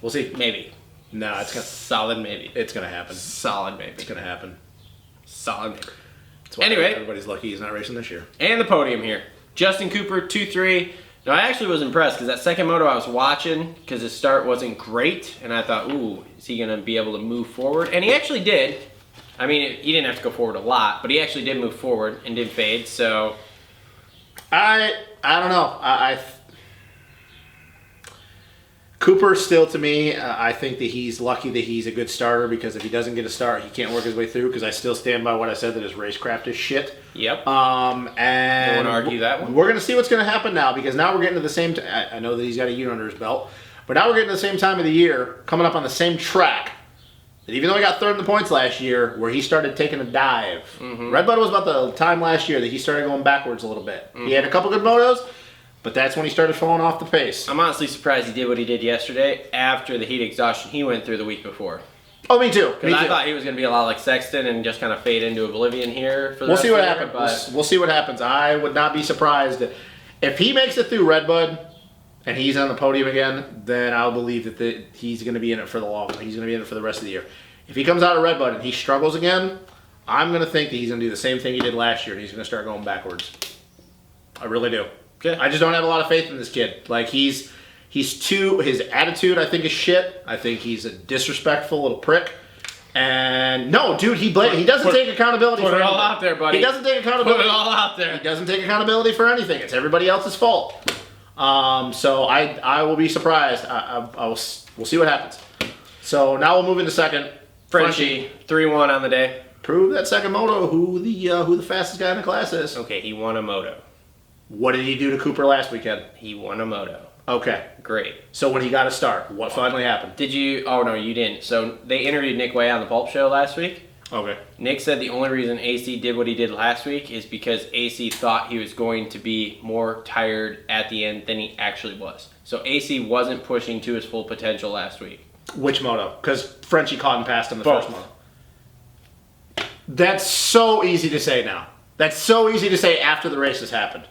D: We'll see.
C: Maybe.
D: No, it's going to...
C: Solid maybe.
D: It's going to happen.
C: Solid maybe.
D: It's going to happen.
C: Solid maybe.
D: That's why
C: anyway,
D: everybody's lucky he's not racing this year.
C: And the podium here. Justin Cooper, 2-3. Now, I actually was impressed because that second moto I was watching because his start wasn't great, and I thought, ooh, is he going to be able to move forward? And he actually did. I mean, he didn't have to go forward a lot, but he actually did move forward and did fade, so...
D: I don't know. Cooper still, to me, I think that he's lucky that he's a good starter because if he doesn't get a start, he can't work his way through because I still stand by what I said that his racecraft is shit.
C: Yep.
D: And
C: Don't want to argue that one.
D: We're going to see what's going to happen now because now we're getting to the same I know that he's got a year under his belt, but now we're getting to the same time of the year, coming up on the same track. That even though he got third in the points last year, where he started taking a dive. Redbud was about the time last year that he started going backwards a little bit. He had a couple good motos, but that's when he started falling off the pace.
C: I'm honestly surprised he did what he did yesterday after the heat exhaustion he went through the week before.
D: Oh, me too.
C: Because I thought he was going to be a lot like Sexton and just kind of fade into oblivion here for the rest
D: We'll see what
C: of the year,
D: happens. We'll see what happens. I would not be surprised if he makes it through Redbud and he's on the podium again. Then I'll believe that he's going to be in it for the long. He's going to be in it for the rest of the year. If he comes out of Redbud and he struggles again, I'm going to think that he's going to do the same thing he did last year and he's going to start going backwards. I really do.
C: Okay.
D: I just don't have a lot of faith in this kid. Like his attitude I think is shit. I think he's a disrespectful little prick. And no, dude, he doesn't take accountability for anything.
C: Put it all out there, buddy.
D: He doesn't take accountability.
C: Put it all out there.
D: He doesn't take accountability for anything. It's everybody else's fault. So I will be surprised. We'll see what happens. So now we'll move into second.
C: Frenchie, 3-1 on the day.
D: Prove that second moto who the fastest guy in the class is.
C: Okay, he won a moto.
D: What did he do to Cooper last weekend?
C: He won a moto.
D: Okay.
C: Great.
D: So when he got a start, what finally happened?
C: Did you? Oh, no, you didn't. So they interviewed Nick Way on the Pulp Show last week.
D: Okay.
C: Nick said the only reason AC did what he did last week is because AC thought he was going to be more tired at the end than he actually was. So AC wasn't pushing to his full potential last week.
D: Which moto? Because Frenchie caught and passed him the
C: Both.
D: first moto. That's so easy to say now. That's so easy to say after the race has happened.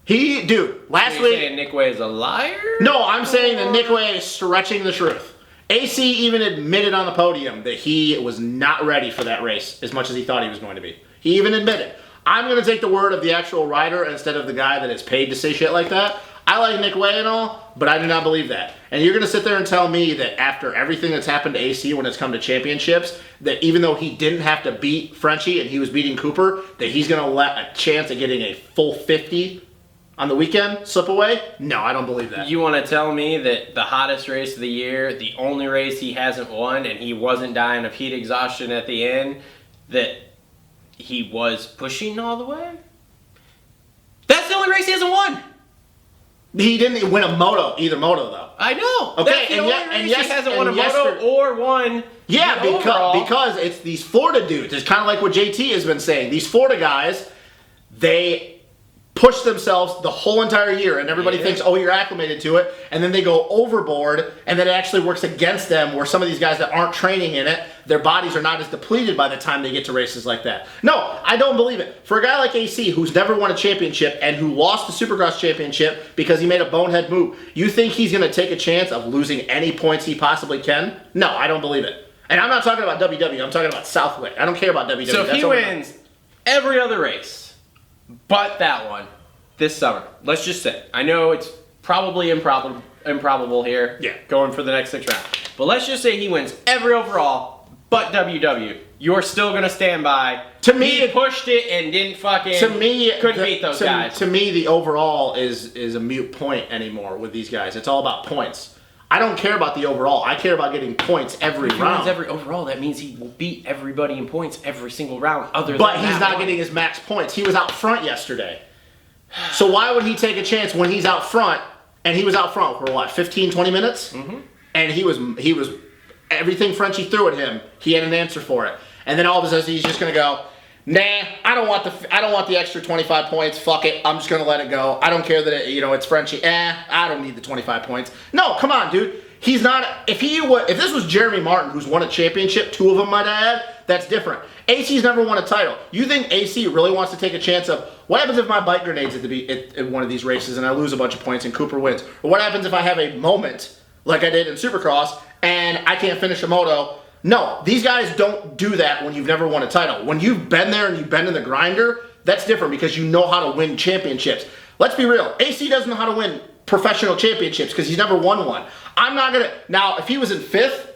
D: Last
C: So you're
D: week...
C: saying Nick Way is a liar?
D: No, I'm saying that Nick Way is stretching the truth. AC even admitted on the podium that he was not ready for that race as much as he thought he was going to be. He even admitted. I'm going to take the word of the actual rider instead of the guy that is paid to say shit like that. I like Nick Way and all, but I do not believe that. And you're going to sit there and tell me that after everything that's happened to AC when it's come to championships, that even though he didn't have to beat Frenchie and he was beating Cooper, that he's going to let a chance of getting a full 50 on the weekend slip away? No, I don't believe that.
C: You want to tell me that the hottest race of the year, the only race he hasn't won, and he wasn't dying of heat exhaustion at the end, that he was pushing all the way? That's the only race he hasn't won!
D: He didn't win a moto, either moto, though.
C: I know.
D: Okay,
C: That's the only race he hasn't won a moto or won.
D: Yeah,
C: the overall.
D: because it's these Florida dudes. It's kind of like what JT has been saying. These Florida guys, they push themselves the whole entire year, and everybody thinks, oh, you're acclimated to it, and then they go overboard, and then it actually works against them, where some of these guys that aren't training in it, their bodies are not as depleted by the time they get to races like that. No, I don't believe it. For a guy like AC, who's never won a championship, and who lost the Supercross championship because he made a bonehead move, you think he's going to take a chance of losing any points he possibly can? No, I don't believe it. And I'm not talking about WW, I'm talking about Southwick. I don't care about WW.
C: So if he wins every other race, but that one, this summer, let's just say, I know it's probably improbable here, going for the next 6 rounds, but let's just say he wins every overall, but WW. You're still going to stand by.
D: To me,
C: he pushed it and didn't fucking, couldn't beat those guys.
D: To me, the overall is a moot point anymore with these guys. It's all about points. I don't care about the overall. I care about getting points every
C: If he
D: round.
C: wins every overall, that means he will beat everybody in points every single round other
D: But
C: than
D: he's
C: that
D: not
C: one.
D: getting his max points. He was out front yesterday. So why would he take a chance when he's out front? And he was out front for what, 15, 20 minutes? Mm-hmm. And he was everything Frenchie threw at him, he had an answer for it. And then all of a sudden he's just gonna go, nah, I don't want the extra 25 points. Fuck it, I'm just gonna let it go. I don't care that it's Frenchie. I don't need the 25 points. No, come on, dude. He's not. If this was Jeremy Martin, who's won a championship, 2 of them might add, that's different. AC's never won a title. You think AC really wants to take a chance of what happens if my bike grenades at one of these races and I lose a bunch of points and Cooper wins? Or what happens if I have a moment like I did in Supercross and I can't finish a moto? No, these guys don't do that when you've never won a title. When you've been there and you've been in the grinder, that's different because you know how to win championships. Let's be real. AC doesn't know how to win professional championships because he's never won one. I'm not going to... Now, if he was in 5th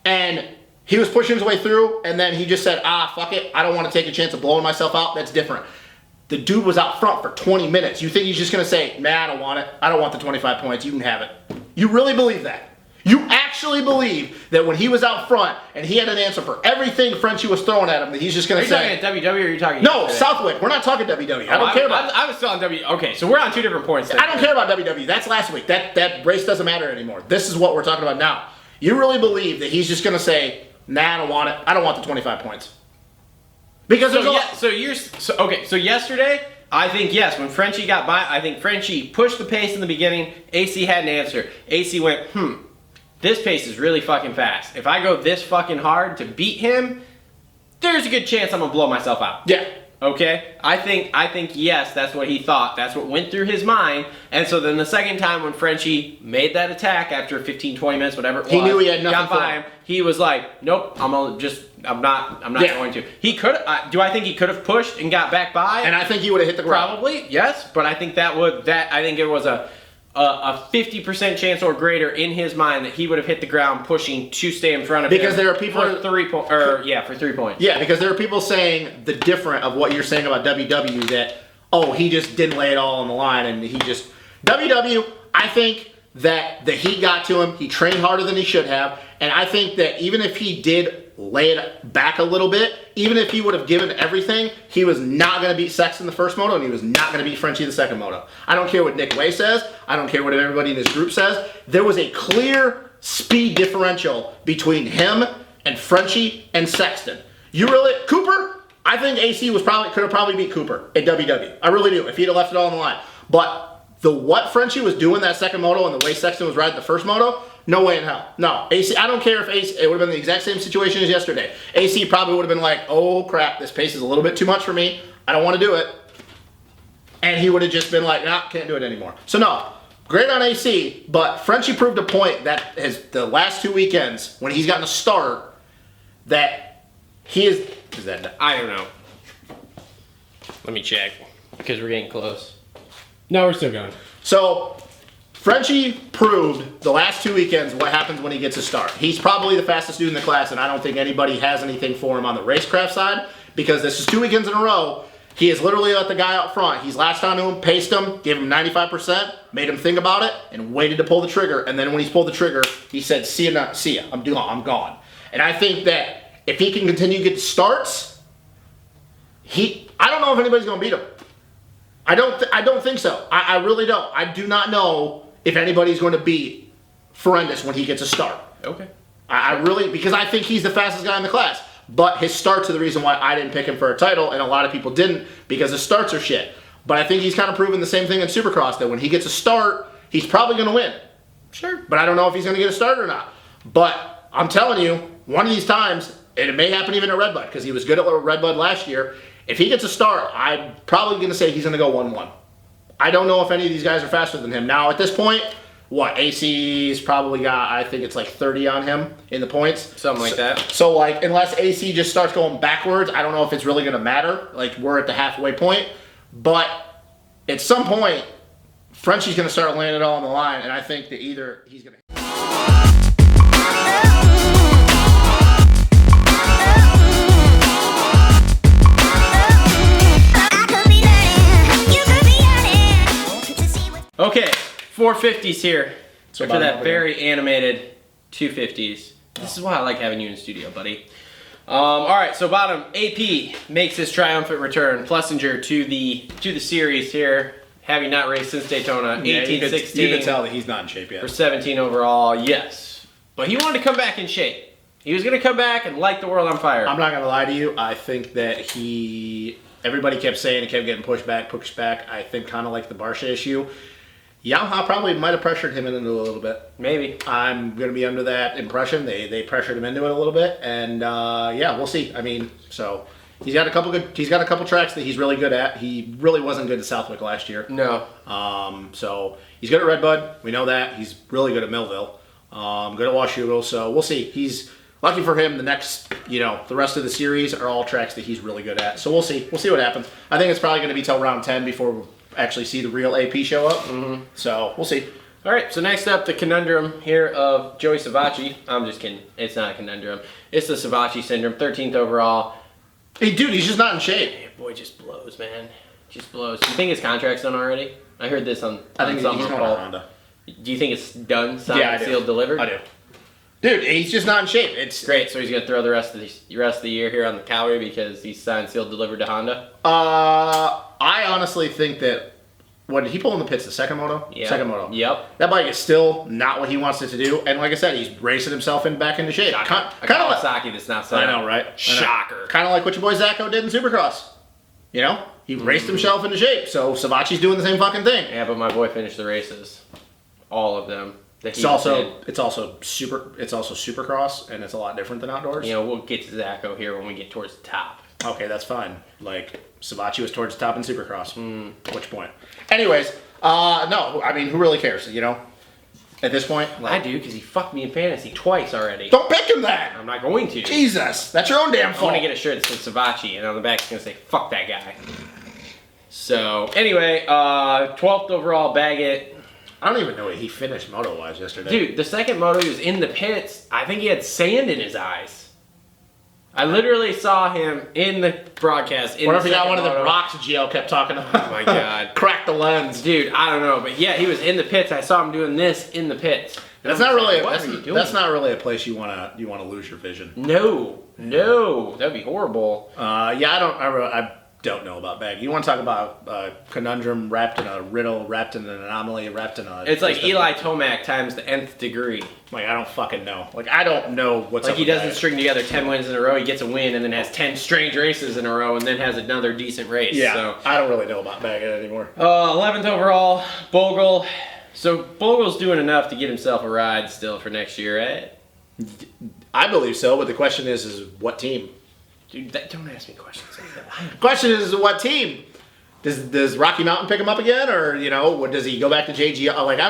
D: and he was pushing his way through and then he just said, fuck it, I don't want to take a chance of blowing myself out, that's different. The dude was out front for 20 minutes. You think he's just going to say, I don't want it. I don't want the 25 points. You can have it. You really believe that? You actually believe that when he was out front and he had an answer for everything Frenchie was throwing at him, that he's just going to say...
C: Are you talking at WW or are you talking...
D: No, Southwick. We're not talking WW. I don't care about...
C: I was still on W... Okay, so we're on 2 different points.
D: I don't care about WW. That's last week. That race doesn't matter anymore. This is what we're talking about now. You really believe that he's just going to say, I don't want it. I don't want the 25 points. Because there's
C: So yesterday... I think, yes, when Frenchie got by, I think Frenchie pushed the pace in the beginning. AC had an answer. AC went, this pace is really fucking fast. If I go this fucking hard to beat him, there's a good chance I'm going to blow myself out.
D: Yeah.
C: Okay? I think, yes, that's what he thought. That's what went through his mind. And so then the second time when Frenchie made that attack after 15, 20 minutes, whatever it was,
D: he knew he had nothing
C: got by him, he was like, nope, I'm not going to. He could, do I think he could have pushed and got back by?
D: And I think he would have hit the ground.
C: Probably, yes, but I think I think it was a 50% chance or greater in his mind that he would have hit the ground pushing to stay in front of him.
D: Because there are people
C: for 3 points.
D: Yeah, because there are people saying the different of what you're saying about WW that he just didn't lay it all on the line and he just WW. I think that the heat got to him. He trained harder than he should have, and I think that even if he did lay it back a little bit, even if he would have given everything, he was not going to beat Sexton the first moto, and he was not going to beat Frenchie the second moto. I don't care what Nick Way says. I don't care what everybody in his group says. There was a clear speed differential between him and Frenchie and Sexton. Cooper? I think AC could have probably beat Cooper at WW. I really do, if he'd have left it all on the line. But what Frenchie was doing that second moto and the way Sexton was riding the first moto, no way in hell. No, AC, I don't care if AC, it would have been the exact same situation as yesterday. AC probably would have been like, oh crap, this pace is a little bit too much for me. I don't want to do it. And he would have just been like, can't do it anymore. So no, great on AC, but Frenchie proved a point that the last 2 weekends, when he's gotten a start, that he is that...
C: I don't know. Let me check, because we're getting close. No, we're still going.
D: So, Frenchie proved the last 2 weekends what happens when he gets a start. He's probably the fastest dude in the class, and I don't think anybody has anything for him on the racecraft side, because this is 2 weekends in a row. He has literally let the guy out front. He's latched onto him, paced him, gave him 95%, made him think about it, and waited to pull the trigger. And then when he's pulled the trigger, he said, see ya, I'm gone. And I think that if he can continue to get starts, I don't know if anybody's going to beat him. I don't think so. I really don't. I do not know if anybody's going to beat Ferendis when he gets a start.
C: Okay.
D: Because I think he's the fastest guy in the class. But his starts are the reason why I didn't pick him for a title, and a lot of people didn't, because his starts are shit. But I think he's kind of proven the same thing in Supercross, that when he gets a start, he's probably going to win.
C: Sure.
D: But I don't know if he's going to get a start or not. But I'm telling you, one of these times, and it may happen even at Redbud, because he was good at Redbud last year, if he gets a start, I'm probably going to say he's going to go 1-1. I don't know if any of these guys are faster than him. Now, at this point, AC's probably got, I think it's like 30 on him in the points.
C: Something like that.
D: So, like, unless AC just starts going backwards, I don't know if it's really going to matter. Like, we're at the halfway point. But at some point, Frenchie's going to start laying it all on the line, and I think that either he's going to...
C: Okay, 450s here.
D: So
C: After that very animated 250s. This is why I like having you in the studio, buddy. Alright, so bottom, AP makes his triumphant return. Plessinger to the series here, having not raced since Daytona. 18-16.
D: You can tell that he's not in shape yet.
C: For 17 overall, yes. But he wanted to come back in shape. He was going to come back and light the world on fire.
D: I'm not going to lie to you. I think that everybody kept saying it, kept getting pushed back. I think kind of like the Barsha issue. Yamaha probably might have pressured him into it a little bit.
C: Maybe.
D: I'm going to be under that impression. They pressured him into it a little bit, and yeah, we'll see. I mean, so he's got a couple tracks that he's really good at. He really wasn't good at Southwick last year.
C: No.
D: So he's good at Redbud. We know that. He's really good at Millville. Good at Washougal. So we'll see. lucky for him, the next, the rest of the series are all tracks that he's really good at. So we'll see. We'll see what happens. I think it's probably going to be till round 10 before we actually see the real AP show up. Mm-hmm. So we'll see.
C: All right, so next up, the conundrum here of Joey Savacci. I'm just kidding. It's not a conundrum. It's the Savacci syndrome, 13th overall.
D: Hey, dude, he's just not in shape.
C: Yeah, boy, just blows, man. Just blows. Do you think his contract's done already? I heard this on
D: I think
C: something
D: he's going to Honda.
C: Do you think it's done, signed,
D: Yeah, I do.
C: sealed, delivered?
D: I do. Dude, he's just not in shape. It's
C: great. So he's gonna throw the rest of the year here on the Calgary because he's signed, sealed, delivered to Honda.
D: I honestly think that. What did he pull in the pits? The second moto?
C: Yeah.
D: Second moto.
C: Yep.
D: That bike is still not what he wants it to do, and like I said, he's racing himself back into shape. Kind of like
C: Kawasaki that's not signed.
D: I know, right?
C: Shocker.
D: Kind of like what your boy Zacho did in Supercross. He raced himself into shape. So Savacci's doing the same fucking thing.
C: Yeah, but my boy finished the races, all of them.
D: It's also Supercross, and it's a lot different than outdoors.
C: We'll get to Zacho here when we get towards the top.
D: Okay, that's fine. Like, Savacci was towards the top in Supercross. Which point? Anyways, no, I mean, who really cares, At this point?
C: I do, because he fucked me in fantasy twice already.
D: Don't pick him then!
C: I'm not going to.
D: Jesus, that's your own damn
C: I
D: fault.
C: want to get a shirt that says Savacci, and on the back it's going to say, fuck that guy. So, anyway, 12th overall, Baggett.
D: I don't even know what he finished moto-wise yesterday.
C: Dude, the second moto, he was in the pits. I think he had sand in his eyes. I literally saw him in the broadcast.
D: What if he got one of the rocks Gio kept talking about?
C: Oh my god.
D: Crack the lens.
C: Dude, I don't know. But yeah, he was in the pits. I saw him doing this in the pits.
D: That's not really
C: that's
D: not really a place you wanna lose your vision.
C: No. That'd be horrible.
D: I don't know about Bag. You want to talk about conundrum wrapped in a riddle, wrapped in an anomaly, wrapped in a...
C: It's like Eli Tomac times the nth degree.
D: Like, I don't fucking know. Like, I don't know what's
C: like
D: up
C: he
D: with
C: doesn't
D: that.
C: string together 10 wins in a row, he gets a win, and then has 10 strange races in a row, and then has another decent race.
D: Yeah,
C: so.
D: I don't really know about Baggett anymore.
C: 11th overall, Bogle. So Bogle's doing enough to get himself a ride still for next year, right?
D: I believe so, but the question is what team?
C: Dude, don't ask me questions like that.
D: Question is what team? Does Rocky Mountain pick him up again, or does he go back to JG? Like, I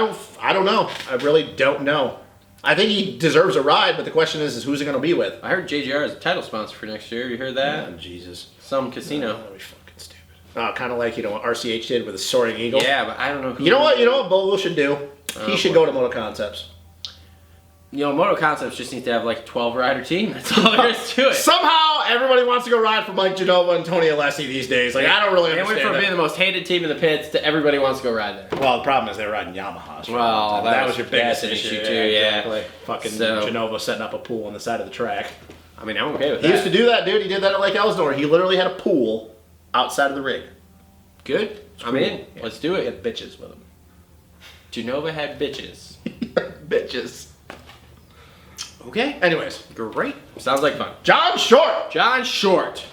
D: don't know. I really don't know. I think he deserves a ride, but the question is who's he going to be with?
C: I heard JGR is a title sponsor for next year. You heard that?
D: Oh, Jesus.
C: Some casino.
D: That'd be fucking stupid. Kind of like what RCH did with the Soaring Eagle.
C: Yeah, but I don't know who.
D: You know what Bogle should do? He should go to Moto Concepts.
C: Moto Concepts just needs to have like a 12-rider team. That's all there is to it.
D: Somehow, everybody wants to go ride for Mike Genova and Tony Alessi these days. Like, I don't really
C: They went
D: understand
C: from being
D: it.
C: the most hated team in the pits to everybody wants to go ride there.
D: Well, the problem is they're riding Yamahas.
C: Well,
D: that was your biggest
C: that's an
D: issue,
C: issue too, yeah.
D: Exactly. Fucking
C: So-
D: Genova setting up a pool on the side of the track.
C: I mean, I'm okay with
D: He
C: that.
D: used to do that, dude. He did that at Lake Elsinore. He literally had a pool outside of the rig.
C: Good. I'm in.
D: Yeah.
C: Let's do
D: He
C: it.
D: had bitches with him.
C: Genova had bitches.
D: Bitches. Okay. Anyways,
C: Great. Sounds like fun.
D: John Short.
C: John Short.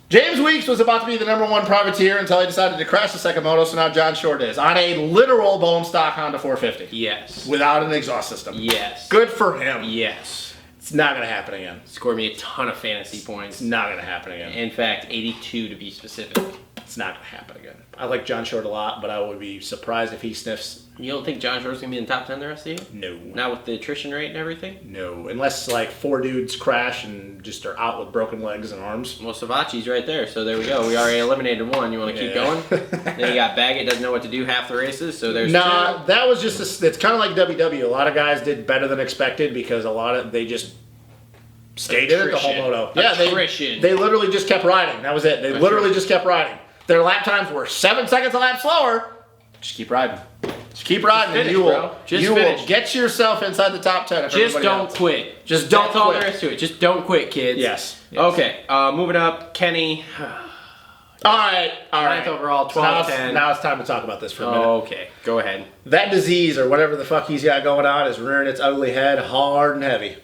D: James Weeks was about to be the #1 privateer until he decided to crash the second moto, so now John Short is on a literal bone stock Honda 450
C: Yes.
D: without an exhaust system.
C: Yes.
D: Good for him.
C: Yes.
D: It's not going to happen again.
C: Scored me a ton of fantasy points.
D: It's not going to happen again.
C: In fact, 82 to be specific.
D: It's not going to happen again. I like John Short a lot, but I would be surprised if he sniffs.
C: You don't think John Short's going to be in the top 10 the rest of the year?
D: No.
C: Not with the attrition rate and everything?
D: No. Unless, like, 4 dudes crash and just are out with broken legs and arms.
C: Well, Savacci's right there, so there we go. We already eliminated one. You want to keep
D: Yeah.
C: going? Then you got Baggett, doesn't know what to do half the races, so there's
D: Nah,
C: two.
D: that was just it's kind of like WW. A lot of guys did better than expected because they just stayed in it the whole
C: Attrition.
D: moto. Yeah,
C: Attrition.
D: they literally just kept riding. That was it. They literally just kept riding. Their lap times were 7 seconds a lap slower. Just keep riding. Just keep riding.
C: Just
D: and
C: finish,
D: you will,
C: bro. Just
D: you
C: finish.
D: will get yourself inside the top 10. If
C: Just
D: everybody
C: don't
D: else.
C: quit.
D: Just don't
C: That's all
D: quit.
C: there is to it. Just don't quit, kids.
D: Yes.
C: Okay, moving up, Kenny.
D: All right.
C: Ninth overall, 12,
D: So
C: 10.
D: now it's time to talk about this for a minute.
C: Okay, go ahead.
D: That disease or whatever the fuck he's got going on is rearing its ugly head hard and heavy.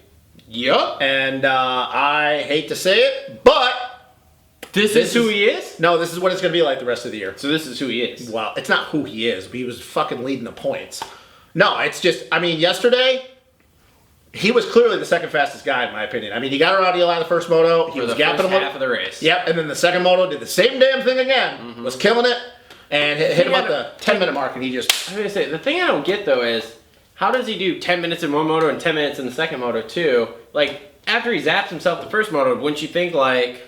C: Yup.
D: And I hate to say it, but
C: This is who he is?
D: no, this is what it's going to be like the rest of the year.
C: So this is who he is.
D: Well, it's not who he is. But he was fucking leading the points. No, it's just, I mean, yesterday, he was clearly the second fastest guy, in my opinion. I mean, he got around Eli the first moto. He
C: For
D: was
C: the
D: gapping
C: first
D: him.
C: half of the race.
D: Yep, and then the second moto did the same damn thing again. Was killing it. And hit him at the 10-minute mark, and he just...
C: I was going to say, the thing I don't get, though, is how does he do 10 minutes in one moto and 10 minutes in the second moto too? Like, after he zaps himself the first moto, wouldn't you think like...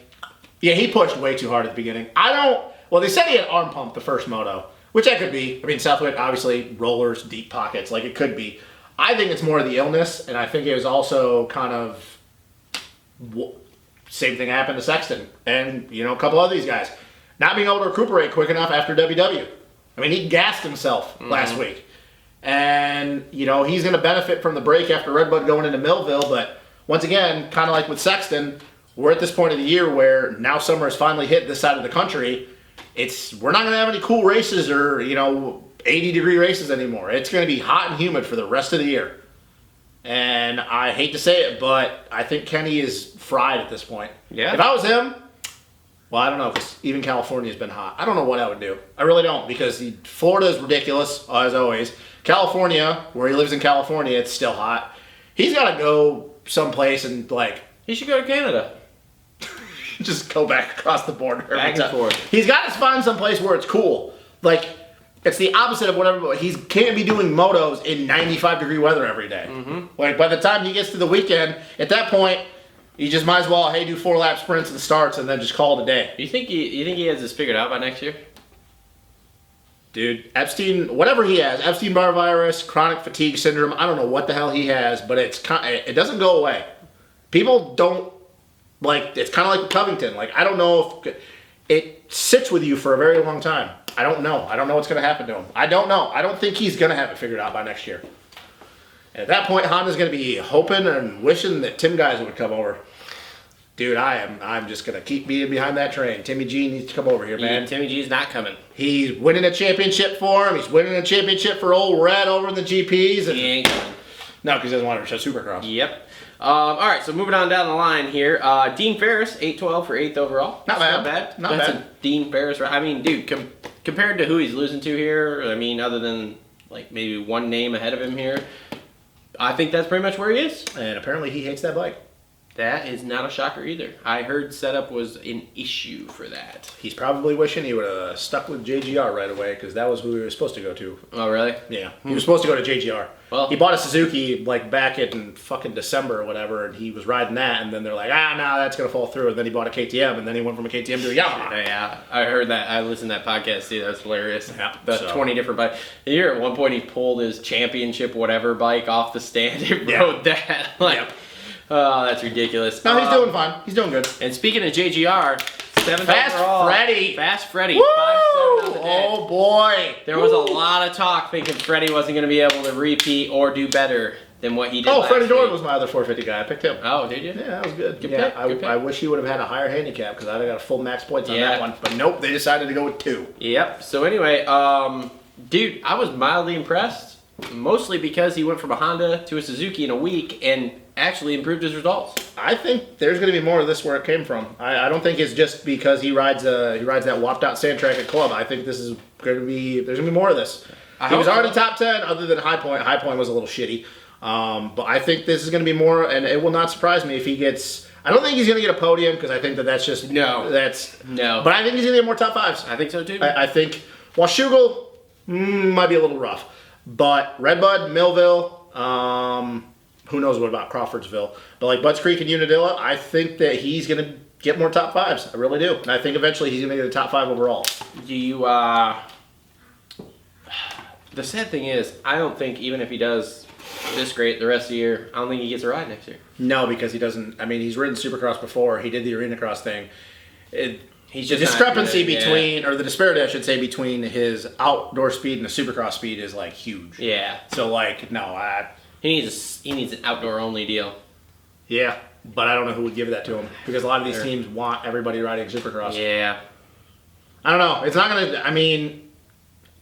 D: Yeah, he pushed way too hard at the beginning. Well, they said he had arm pump the first moto, which that could be. I mean, Southwick, obviously, rollers, deep pockets, like it could be. I think it's more the illness, and I think it was also kind of... Same thing happened to Sexton and, a couple of these guys. Not being able to recuperate quick enough after WW. I mean, he gassed himself last week. And, he's going to benefit from the break after Redbud going into Millville, but once again, kind of like with Sexton, we're at this point of the year where now summer has finally hit this side of the country. We're not going to have any cool races or, 80-degree races anymore. It's going to be hot and humid for the rest of the year. And I hate to say it, but I think Kenny is fried at this point.
C: Yeah.
D: If I was him, well, I don't know, because even California's been hot. I don't know what I would do. I really don't, because Florida is ridiculous, as always. California, where he lives in California, it's still hot. He's got to go someplace and,
C: He should go to Canada.
D: just go back across the border.
C: Back and forth.
D: He's got to find someplace where it's cool. It's the opposite of whatever. He can't be doing motos in 95-degree weather every day. Mm-hmm. By the time he gets to the weekend, at that point, you just might as well, do 4-lap sprints and starts and then just call it a day.
C: You think he has this figured out by next year?
D: Dude, Epstein, whatever he has, Epstein-Barr virus, chronic fatigue syndrome, I don't know what the hell he has, but it doesn't go away. People don't, it's kind of like with Covington. I don't know if it sits with you for a very long time. I don't know. I don't know what's going to happen to him. I don't know. I don't think he's going to have it figured out by next year. And at that point, Honda's going to be hoping and wishing that Tim Guys would come over. Dude, I'm just going to keep being behind that train. Timmy G needs to come over here, man.
C: Timmy G's not coming.
D: He's winning a championship for him. He's winning a championship for old Red over in the GPs.
C: He ain't coming.
D: No, because he doesn't want to show Supercross.
C: Yep. All right, so moving on down the line here. Dean Ferris, 812 for 8th overall.
D: Not bad.
C: Not bad.
D: Not
C: That's
D: bad.
C: a Dean Ferris. I mean, dude, compared to who he's losing to here, other than maybe one name ahead of him here, I think that's pretty much where he is.
D: And apparently he hates that bike.
C: That is not a shocker either. I heard setup was an issue for that.
D: He's probably wishing he would have stuck with JGR right away, because that was who he was supposed to go to.
C: Oh, really?
D: Yeah. He was supposed to go to JGR.
C: Well,
D: he bought a Suzuki back in fucking December or whatever, and he was riding that, and then they're like, no, that's going to fall through. And then he bought a KTM, and then he went from a KTM to a Yamaha.
C: Yeah, I heard that. I listened to that podcast too. That was hilarious.
D: Yeah,
C: The
D: so.
C: 20 different bikes. Here at one point he pulled his championship whatever bike off the stand and
D: Yeah.
C: rode that.
D: Yep.
C: Oh, that's ridiculous.
D: No, he's doing fine. He's doing good.
C: And speaking of JGR, 7th
D: Fast
C: overall.
D: Freddy.
C: Fast Freddy.
D: Woo!
C: 5-7 on the day.
D: Oh, boy.
C: There was a lot of talk thinking Freddie wasn't going to be able to repeat or do better than what he did last
D: Freddie
C: week.
D: Dorn was my other 450 guy. I picked him.
C: Oh, did you?
D: Yeah, that was good.
C: Good
D: yeah,
C: pick, good pick.
D: I wish he would have had a higher handicap, because I'd have got a full max points on
C: Yeah.
D: that one. But nope, they decided to go with 2.
C: Yep. So anyway, dude, I was mildly impressed, mostly because he went from a Honda to a Suzuki in a week and actually improved his results.
D: I think there's going to be more of this where it came from. I don't think it's just because he rides that whopped out sand track at Club. I think this is going to be, there's going to be more of this. He was already top 10 other than High Point. High Point was a little shitty. But I think this is going to be more, and it will not surprise me if he gets, I don't think he's going to get a podium, because I think that's just,
C: No.
D: No. But I think he's going to get more top 5s.
C: I think so too.
D: I think, while Schugel might be a little rough, but Redbud, Millville, who knows what about Crawfordsville, but Butts Creek and Unadilla, I think that he's going to get more top 5s. I really do. And I think eventually he's going to get a top 5 overall.
C: Do you, the sad thing is, I don't think even if he does this great the rest of the year, I don't think he gets a ride next year.
D: No, because he doesn't, he's ridden Supercross before. He did the Arena Cross thing.
C: He's
D: The
C: just
D: discrepancy
C: not good,
D: between, or the disparity, I should say, between his outdoor speed and the Supercross speed is huge.
C: Yeah.
D: So no,
C: He needs an outdoor only deal.
D: yeah, but I don't know who would give that to him, because a lot of these teams want everybody riding Supercross.
C: Yeah.
D: I don't know. It's not gonna.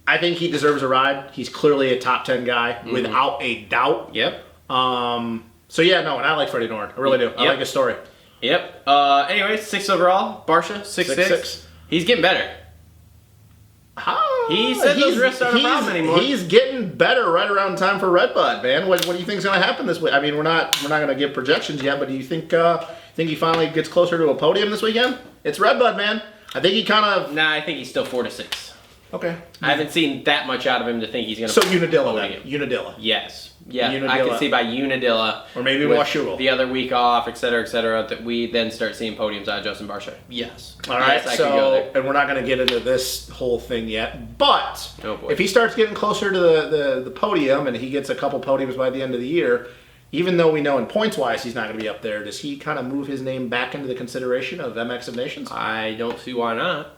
D: I think he deserves a ride. He's clearly a top 10 guy without a doubt.
C: Yep.
D: So yeah, no, and I like Freddie Dorn. I really do. I
C: Yep.
D: like his story.
C: Yep. Anyway, 6th overall. Barsha, 6'6".
D: 6'6".
C: He's getting better. He said those wrists aren't a problem anymore.
D: He's getting better right around time for Redbud, man. What do you think's going to happen this week? We're not going to give projections yet, but do you think he finally gets closer to a podium this weekend? It's Redbud, man. I think he kind of.
C: Nah, I think he's still 4 to 6.
D: Okay.
C: I haven't seen that much out of him to think he's going to.
D: So Unadilla then. Unadilla.
C: Yes. Yeah, I
D: Unadilla.
C: can see by Unadilla.
D: Or maybe
C: with
D: Washougal.
C: the other week off, et cetera, that we then start seeing podiums out of Justin Barsha. Yes.
D: All right,
C: Yes, I could go there.
D: and we're not going to get into this whole thing yet, but
C: Oh, boy.
D: if he starts getting closer to the podium and he gets a couple podiums by the end of the year, even though we know in points-wise he's not going to be up there, does he kind of move his name back into the consideration of MX of Nations?
C: I don't see why not.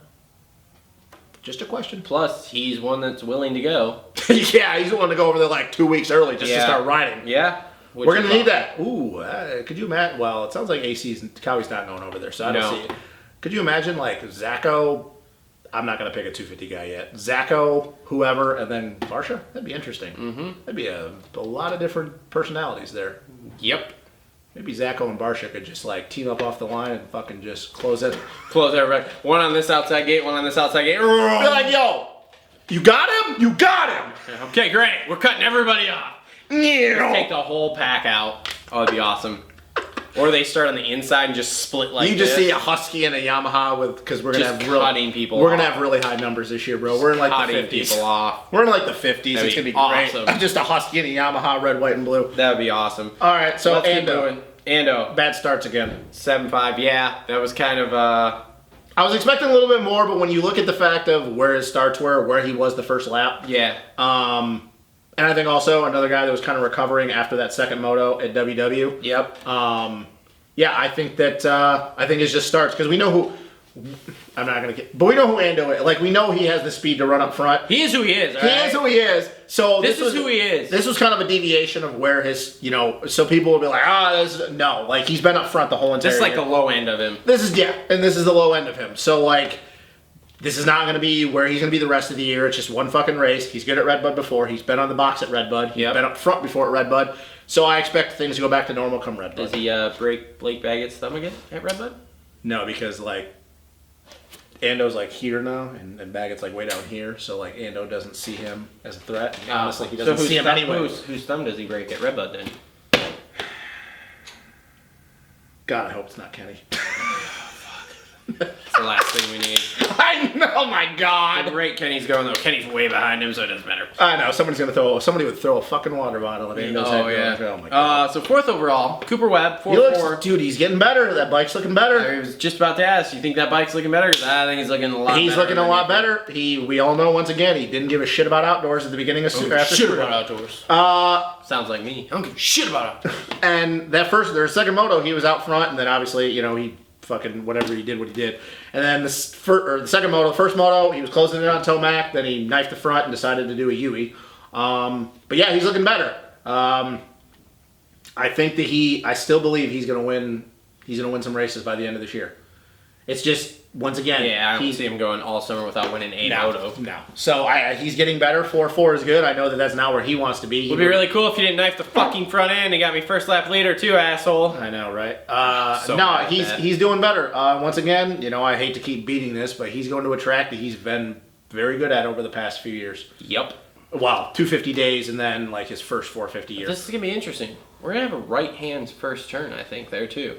D: Just a question.
C: Plus, he's one that's willing to go.
D: Yeah, he's willing to go over there like 2 weeks early just to start riding.
C: Yeah.
D: We're going to need that. Ooh, could you imagine? Well, it sounds like Cowie's not going over there, so I don't see it. Could you imagine like Zacho? I'm not going to pick a 250 guy yet. Zacho, whoever, and then Barsha? That'd be interesting. Mm-hmm. That'd be a lot of different personalities there.
C: Yep.
D: Maybe Zacho and Barsha could just like team up off the line and fucking just close it.
C: Close everybody. One on this outside gate, one on this outside gate.
D: Be like, yo, you got him? You got him!
C: Okay, great. We're cutting everybody off. Take the whole pack out. Oh, that'd be awesome. Or they start on the inside and just split like
D: you just
C: this.
D: see a Husky and a Yamaha because we're gonna
C: Just
D: have
C: cutting people
D: We're
C: off.
D: gonna have really high numbers this year, bro. We're in like
C: Cutting
D: the 50s.
C: people off.
D: We're in like the 50s.
C: That'd
D: It's gonna be
C: be awesome.
D: great. Just a Husky and a Yamaha, red, white, and blue.
C: That would be awesome.
D: All right, so
C: Let's keep
D: Ando.
C: going. Ando.
D: Bad starts again.
C: 7.5. Yeah, that was kind of
D: I was expecting a little bit more, but when you look at the fact of where his starts were, where he was the first lap,
C: yeah.
D: and I think also another guy that was kind of recovering after that second moto at WW.
C: Yep.
D: Yeah, I think that it's just starts because we know who. I'm not gonna get, but we know who Ando is. Like we know he has the speed to run up front.
C: He is who he is.
D: He is who he is. So
C: This is who he is.
D: This was kind of a deviation of where his, so people will be like, no, like he's been up front the whole entire
C: This is like
D: year.
C: the low end of him.
D: This is and this is the low end of him. So like, this is not going to be where he's going to be the rest of the year. It's just one fucking race. He's good at Redbud before. He's been on the box at Redbud. He's been up front before at Redbud. So I expect things to go back to normal come Redbud.
C: Does he break Blake Baggett's thumb again at Redbud?
D: No, because like Ando's like here now, and Baggett's like way down here. So like Ando doesn't see him as a threat. And honestly, he doesn't see him anyway.
C: Whose thumb does he break at Redbud then?
D: God, I hope it's not Kenny.
C: That's the last thing we need.
D: I know, oh my God.
C: Great, Kenny's going though. Kenny's way behind him, so it doesn't matter.
D: I know, somebody would throw a fucking water bottle at Ando's head.
C: Oh yeah.
D: Oh my God.
C: So fourth overall, Cooper Webb, 4.4.
D: Dude, he's getting better. That bike's looking better.
C: I was just about to ask, you think that bike's looking better? 'Cause I think he's looking a lot better.
D: He's looking a
C: than
D: lot
C: anything.
D: better. We all know once again he didn't give a shit about outdoors at the beginning of
C: Shit about outdoors. Sounds like me. I don't give a shit about outdoors.
D: And that second moto, he was out front, and then obviously, he fucking whatever he did, what he did. And then the second moto, the first moto, he was closing it on Tomac, then he knifed the front and decided to do a Yui. But yeah, he's looking better. I think that I still believe he's gonna win. He's gonna win some races by the end of this year. It's just once again,
C: Yeah, I don't see him going all summer without winning a moto.
D: No. So he's getting better. 4.4 is good. I know that that's not where he wants to be.
C: Would be really cool if you didn't knife the fucking front end and got me first lap leader too, asshole.
D: I know, right?
C: So
D: no,
C: bad, man.
D: he's doing better. Once again, I hate to keep beating this, but he's going to a track that he's been very good at over the past few years.
C: Yep.
D: Wow, 250 days and then like his first 450 years.
C: This is gonna be interesting. We're gonna have a right hand first turn, I think, there too.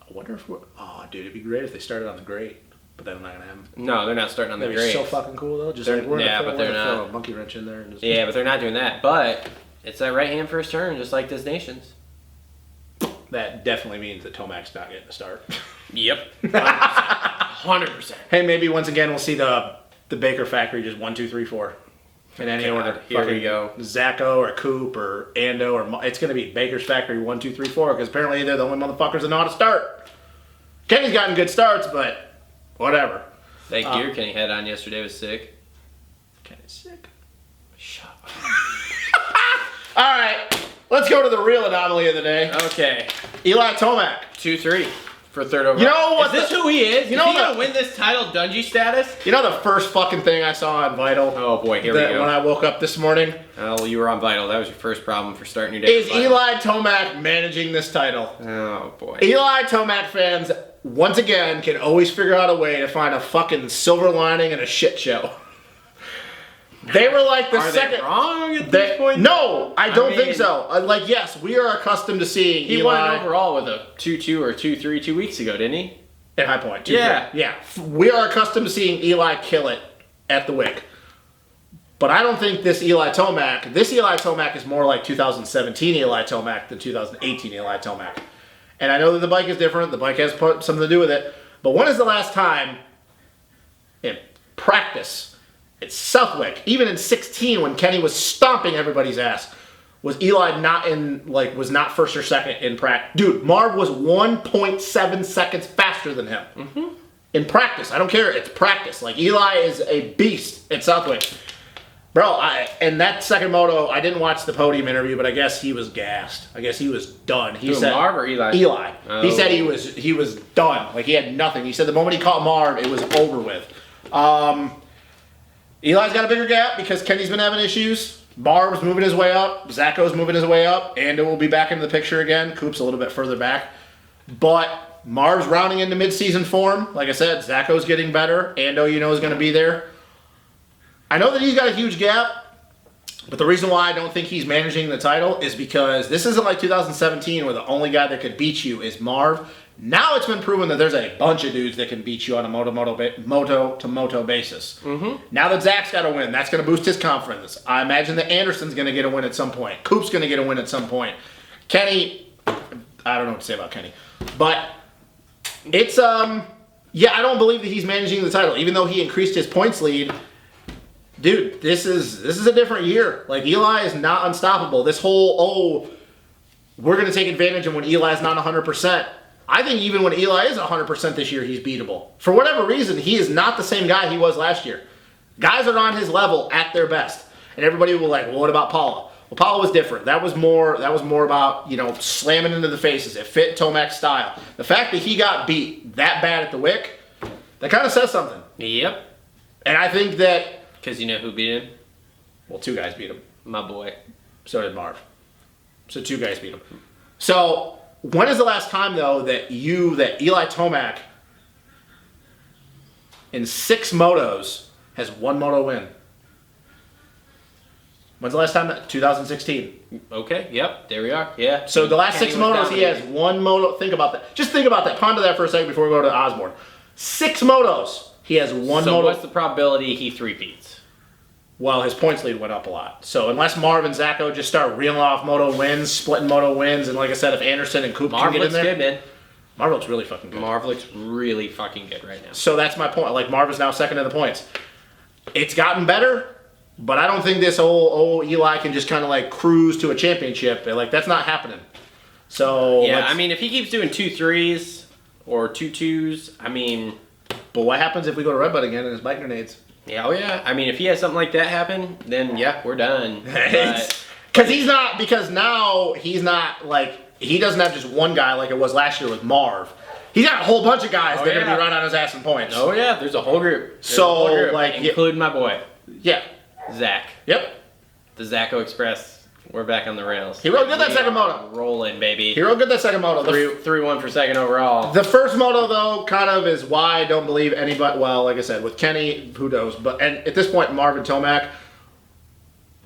D: I wonder if dude, it'd be great if they started on the grate, but then I'm not gonna have them.
C: No, they're not starting on the
D: That'd be
C: grade.
D: so fucking cool though. Just
C: They're-
D: like we're
C: yeah,
D: gonna
C: but they're
D: throw
C: not.
D: a monkey wrench in there and just
C: Yeah, but they're not doing that. But it's that right hand first turn, just like this nation's.
D: that definitely means that Tomac's not getting the start.
C: Yep. 100%.
D: Hey, maybe once again we'll see the Baker factory just 1, 2, 3, 4 in any
C: God,
D: order.
C: here we
D: Fucking
C: go.
D: Zacho or Coop or Ando or it's gonna be Baker's factory 1, 2, 3, 4 because apparently they're the only motherfuckers that know how to start. Kenny's gotten good starts, but whatever.
C: That gear Kenny had on yesterday was sick.
D: Kenny's sick.
C: Shut up.
D: All right, let's go to the real anomaly of the day.
C: Okay.
D: Eli Tomac.
C: 2-3 for third overall.
D: You know what
C: Is this who he is?
D: You know
C: is he
D: the-
C: gonna win this title Dungy status?
D: You know the first fucking thing I saw on Vital?
C: Oh boy, here we
D: When
C: go.
D: I woke up this morning
C: Oh, you were on Vital. That was your first problem for starting your day.
D: is
C: with Vital.
D: Eli Tomac managing this title.
C: Oh boy.
D: Eli Tomac fans, once again, can always figure out a way to find a fucking silver lining in a shit show. They were like the
C: Are
D: second.
C: they wrong at this point?
D: No, I don't think
C: mean-
D: so. Like, yes, we are accustomed to seeing
C: He
D: Eli
C: won an overall with a 2-2 or 2-3 2 weeks ago, didn't he?
D: at High Point.
C: Yeah.
D: Yeah. We are accustomed to seeing Eli kill it at the Wick. But I don't think this Eli Tomac is more like 2017 Eli Tomac than 2018 Eli Tomac. And I know that the bike is different. The bike has something to do with it. But when is the last time in practice at Southwick, even in 16 when Kenny was stomping everybody's ass, was Eli was not first or second in practice? Dude, Marv was 1.7 seconds faster than him. Mm-hmm. In practice. I don't care. It's practice. Like, Eli is a beast at Southwick. Bro, and that second moto, I didn't watch the Podium interview, but I guess he was gassed. I guess he was done. He said
C: Marv or Eli?
D: Eli.
C: Oh.
D: He said he was done. Like, he had nothing. He said the moment he caught Marv, it was over with. Eli's got a bigger gap because Kenny's been having issues. Marv's moving his way up. Zacho's moving his way up. Ando will be back into the picture again. Coop's a little bit further back. But Marv's rounding into mid-season form. Like I said, Zacho's getting better. Ando, is going to be there. I know that he's got a huge gap, but the reason why I don't think he's managing the title is because this isn't like 2017 where the only guy that could beat you is Marv. Now it's been proven that there's a bunch of dudes that can beat you on a moto-to-moto basis. Mm-hmm. Now that Zach's got a win, that's going to boost his confidence. I imagine that Anderson's going to get a win at some point. Coop's going to get a win at some point. Kenny, I don't know what to say about Kenny. But it's, I don't believe that he's managing the title. Even though he increased his points lead, dude, this is a different year. Like, Eli is not unstoppable. This whole, we're going to take advantage of when Eli's not 100%. I think even when Eli is 100% this year, he's beatable. For whatever reason, he is not the same guy he was last year. Guys are on his level at their best. And everybody will well, what about Paula? Well, Paula was different. That was more about, slamming into the faces. It fit Tomac's style. The fact that he got beat that bad at the Wick, that kind of says something.
C: Yep.
D: And I think that...
C: Because you know who beat him?
D: Well, two guys beat him.
C: My boy.
D: So did Marv. So two guys beat him. So when is the last time, though, that Eli Tomac in 6 motos has one moto win? When's the last time? 2016.
C: Okay, yep, there we are. Yeah.
D: So the last 6 motos, he has one moto. Think about that. Just think about that. Ponder that for a second before we go to Osborne. 6 motos. He has one moto.
C: So what's the probability he three-peats?
D: Well, his points lead went up a lot. So unless Marv and Zacho just start reeling off moto wins, splitting moto wins, and like I said, if Anderson and Coop can get in there.
C: Marv looks good, man.
D: Marv looks really fucking good.
C: Marv looks really fucking good right now.
D: So that's my point. Like, Marv is now second in the points. It's gotten better, but I don't think this old Eli can just kind of like cruise to a championship. Like, that's not happening. So
C: yeah, I mean, if he keeps doing 2 3s or 2 2s, I mean.
D: But what happens if we go to Redbud again and his bike grenades?
C: Yeah, oh yeah. I mean, if he has something like that happen, then yeah, we're done.
D: Because now he's not like, he doesn't have just one guy like it was last year with Marv. He's got a whole bunch of guys that are going to be right on his ass in points.
C: Oh yeah, there's a whole group. Including my boy.
D: Yeah.
C: Zach.
D: Yep.
C: The Zacho Express. We're back on the rails.
D: He rode good that second moto.
C: Rolling, baby.
D: He rode good that second moto.
C: 3-1 for second overall.
D: The first moto, though, kind of is why I don't believe anybody. Well, like I said, with Kenny, who knows? And at this point, Marvin Tomac,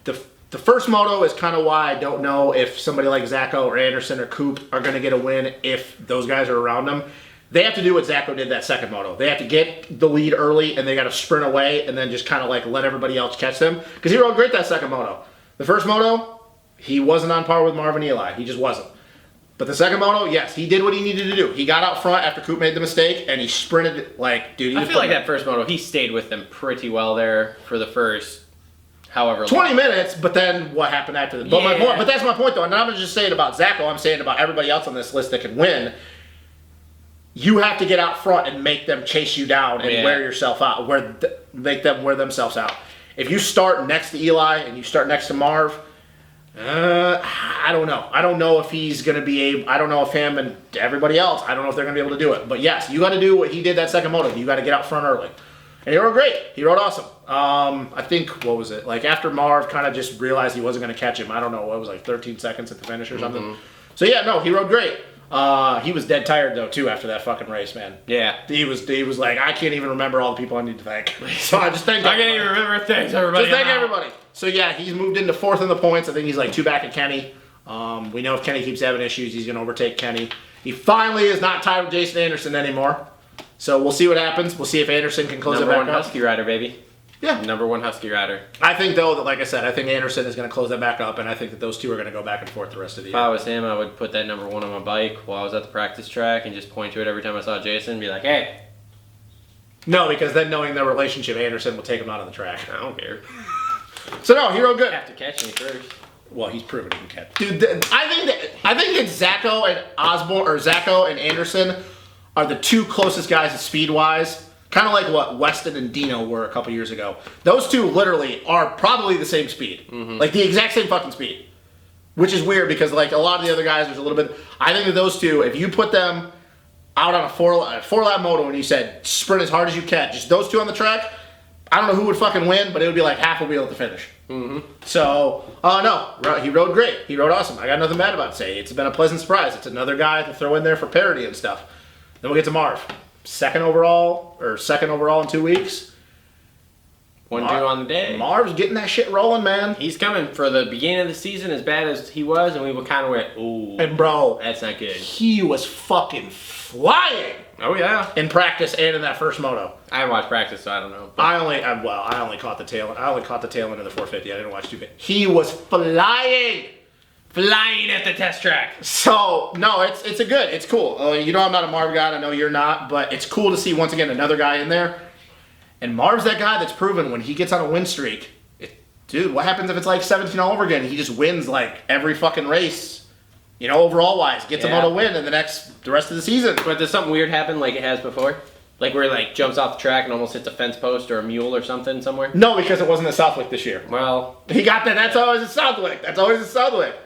D: the first moto is kind of why I don't know if somebody like Zacho or Anderson or Coop are going to get a win if those guys are around them. They have to do what Zacho did that second moto. They have to get the lead early, and they got to sprint away and then just kind of like let everybody else catch them. Because he rode great that second moto. The first moto, he wasn't on par with Marvin Eli. He just wasn't. But the second moto, yes, he did what he needed to do. He got out front after Coop made the mistake, and he sprinted like, dude.
C: I feel like that first moto, he stayed with them pretty well there for the first, however
D: 20 minutes, but then what happened after that? But that's my point, though. And I'm not just saying about Zacho. I'm saying about everybody else on this list that can win. You have to get out front and make them chase you down and wear yourself out, make them wear themselves out. If you start next to Eli and you start next to Marv, I don't know. I don't know if he's going to be able, I don't know if him and everybody else, I don't know if they're going to be able to do it. But yes, you got to do what he did that second moto. You got to get out front early. And he rode great. He rode awesome. I think, what was it? Like after Marv kind of just realized he wasn't going to catch him, I don't know, what was like 13 seconds at the finish or something. Mm-hmm. So yeah, no, he rode great. He was dead tired though too after that fucking race, man.
C: Yeah.
D: He was like, I can't even remember all the people I need to thank. So I just thank
C: I can't even remember. Thanks everybody.
D: Just thank everybody. So yeah, he's moved into 4th in the points. I think he's like 2 back at Kenny. We know if Kenny keeps having issues, he's gonna overtake Kenny. He finally is not tied with Jason Anderson anymore. So we'll see what happens. We'll see if Anderson can close it back up.
C: Husky rider, baby.
D: Yeah.
C: Number 1 Husky rider.
D: I think, though, that like I said, I think Anderson is going to close that back up, and I think that those two are going to go back and forth the rest of the
C: If
D: year.
C: I was him, I would put that number 1 on my bike while I was at the practice track and just point to it every time I saw Jason and be like, hey.
D: No, because then knowing their relationship, Anderson will take him out on the track.
C: I don't care.
D: So, no, he rode good.
C: You have to catch me first.
D: Well, he's proven he can catch. Dude, I think that Zacho and Osborne, or Zacho and Anderson are the two closest guys to speed-wise. Kind of like what Weston and Dino were a couple years ago. Those two literally are probably the same speed. Like the exact same fucking speed. Which is weird because like a lot of the other guys, there's a little bit... I think that those two, if you put them out on a four-lap moto and you said sprint as hard as you can, just those two on the track, I don't know who would fucking win, but it would be like half will be able to finish. So, no, he rode great. He rode awesome. I got nothing bad about it. Say it's been a pleasant surprise. It's another guy to throw in there for parity and stuff. Then we'll get to Marv. Second overall in 2 weeks.
C: 1-2 on the day.
D: Marv's getting that shit rolling, man.
C: He's coming for the beginning of the season as bad as he was, and we kind of went, ooh,
D: And bro,
C: that's not good.
D: he was fucking flying
C: Oh, yeah.
D: in practice and in that first moto.
C: I haven't watched practice, so I don't know. But
D: I only caught the tail. I only caught the tail end of the 450. I didn't watch 250. He was flying.
C: flying at the test track.
D: So, no, it's cool. You know I'm not a Marv guy. I know you're not. But it's cool to see, once again, another guy in there. And Marv's that guy that's proven when he gets on a win streak. Dude, what happens if it's like 17 all over again? He just wins like every fucking race. You know, overall wise. Gets a moto win in the rest of the season.
C: But does something weird happen like it has before? Like where he like jumps off the track and almost hits a fence post or a mule or something somewhere?
D: No, because it wasn't at Southwick this year.
C: Well,
D: He got that. That's always at Southwick.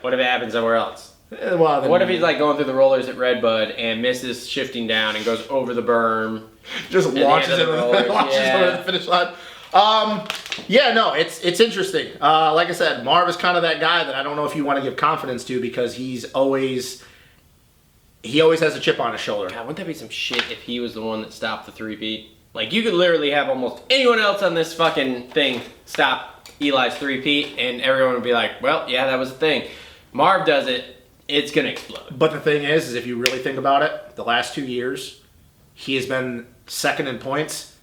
C: what if it happens somewhere else?
D: Well, then
C: What if he's like going through the rollers at Redbud and misses shifting down and goes over the berm?
D: just
C: the
D: launches
C: end
D: it
C: of the rollers,
D: over the finish line? Yeah, no, it's interesting. Like I said, Marv is kind of that guy that I don't know if you want to give confidence to because he always has a chip on his shoulder.
C: God, wouldn't that be some shit if he was the one that stopped the three-peat? Like, you could literally have almost anyone else on this fucking thing stop Eli's three-peat, and everyone would be like, well, yeah, that was a thing. Marv does it, it's gonna explode.
D: But the thing is if you really think about it, the last 2 years, he has been second in points.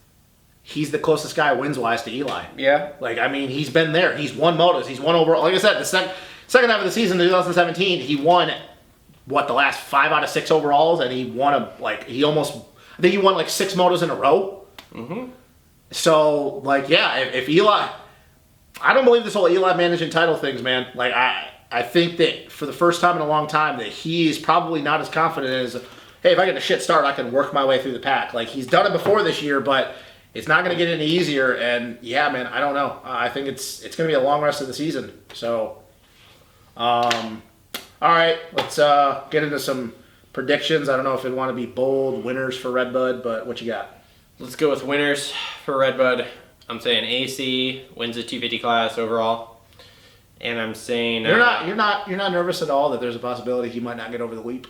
D: He's the closest guy wins-wise to Eli.
C: Yeah.
D: Like, I mean, he's been there. He's won motos. He's won overall. Like I said, the second half of the season, 2017, he won, the last 5 out of 6 overalls, and he won I think he won like 6 motos in a row. Mm-hmm. So, like, yeah, if Eli, I don't believe this whole Eli managing title things, man. Like, I think that for the first time in a long time that he's probably not as confident as, hey, if I get a shit start, I can work my way through the pack. Like, he's done it before this year, but it's not going to get any easier. And, yeah, man, I don't know. I think it's going to be a long rest of the season. So, all right, let's get into some predictions. I don't know if it'd want to be bold winners for Redbud, but what you got?
C: Let's go with winners for Redbud. I'm saying AC wins the 250 class overall. And I'm saying...
D: You're not nervous at all that there's a possibility he might not get over the leap?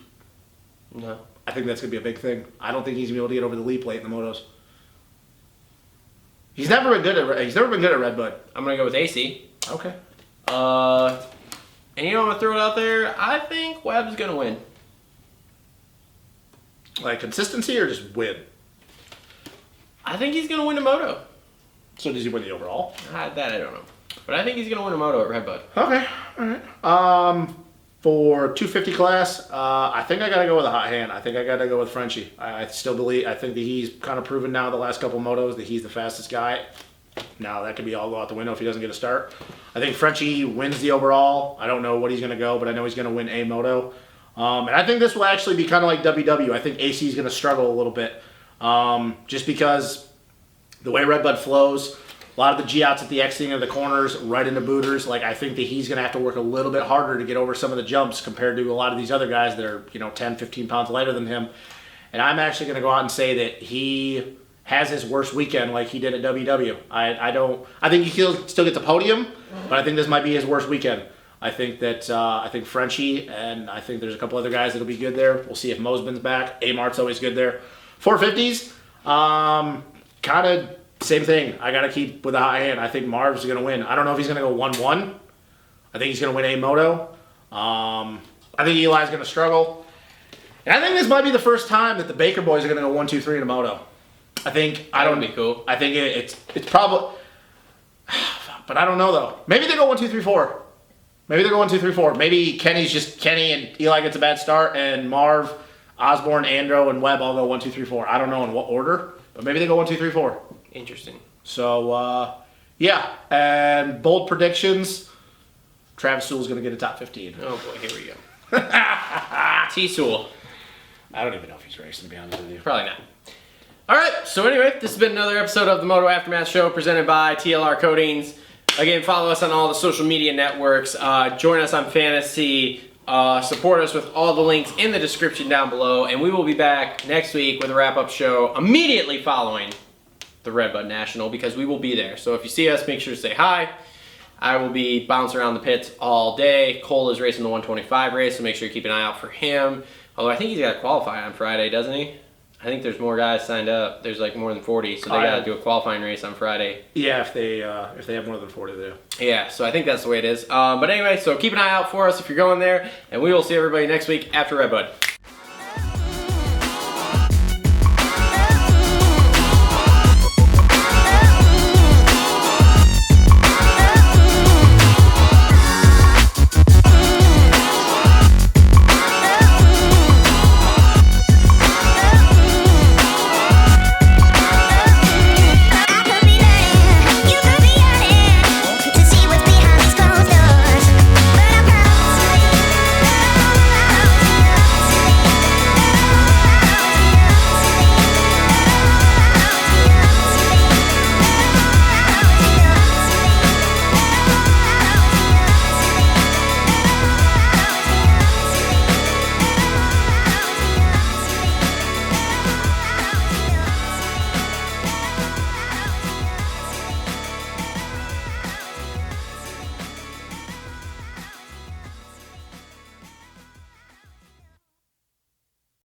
C: No.
D: I think that's going to be a big thing. I don't think he's going to be able to get over the leap late in the motos. He's never been good at Redbud.
C: I'm going to go with AC.
D: Okay.
C: And you know, I'm going to throw it out there. I think Webb's going to win.
D: Like consistency or just win?
C: I think he's going to win a moto.
D: So does he win the overall?
C: That I don't know. But I think he's going to win a moto at Redbud.
D: Okay. All right. For 250 class, I think I got to go with a hot hand. I think I got to go with Frenchie. I think that he's kind of proven now the last couple motos that he's the fastest guy. Now that could be all go out the window if he doesn't get a start. I think Frenchie wins the overall. I don't know what he's going to go, but I know he's going to win a moto. And I think this will actually be kind of like WW. I think AC is going to struggle a little bit. Just because the way Redbud flows, a lot of the G-outs at the exiting of the corners, right into booters. Like, I think that he's going to have to work a little bit harder to get over some of the jumps compared to a lot of these other guys that are, 10, 15 pounds lighter than him. And I'm actually going to go out and say that he has his worst weekend like he did at WW. I think he'll still get the podium, but I think this might be his worst weekend. I think that Frenchie and I think there's a couple other guys that'll be good there. We'll see if Mosman's back. Amart's always good there. 450s, kind of same thing. I got to keep with a high hand. I think Marv's going to win. I don't know if he's going to go 1-1. I think he's going to win a moto. I think Eli's going to struggle. And I think this might be the first time that the Baker boys are going to go 1-2-3 in a moto.
C: That would be cool.
D: I think it's probably... But I don't know though. Maybe they go 1, 2, 3, 4. Maybe they go 1, 2, 3, 4. Maybe Kenny's just Kenny and Eli gets a bad start, and Marv, Osborne, Andro, and Webb all go 1, 2, 3, 4. I don't know in what order, but maybe they go 1, 2, 3, 4.
C: Interesting.
D: So yeah, and bold predictions. Travis Sewell's gonna get a top 15.
C: Oh boy, here we go. T Sewell.
D: I don't even know if he's racing, to be honest with you.
C: Probably not. All right, so anyway, this has been another episode of the Moto Aftermath Show presented by TLR Coatings. Again, follow us on all the social media networks. Join us on Fantasy. Support us with all the links in the description down below. And we will be back next week with a wrap-up show immediately following the Redbud National, because we will be there. So if you see us, make sure to say hi. I will be bouncing around the pits all day. Cole is racing the 125 race, so make sure you keep an eye out for him. Although I think he's got to qualify on Friday, doesn't he? I think there's more guys signed up. There's like more than 40, so they got to do a qualifying race on Friday.
D: Yeah, if they have more than 40, they do.
C: Yeah, so I think that's the way it is. But anyway, so keep an eye out for us if you're going there, and we will see everybody next week after Redbud.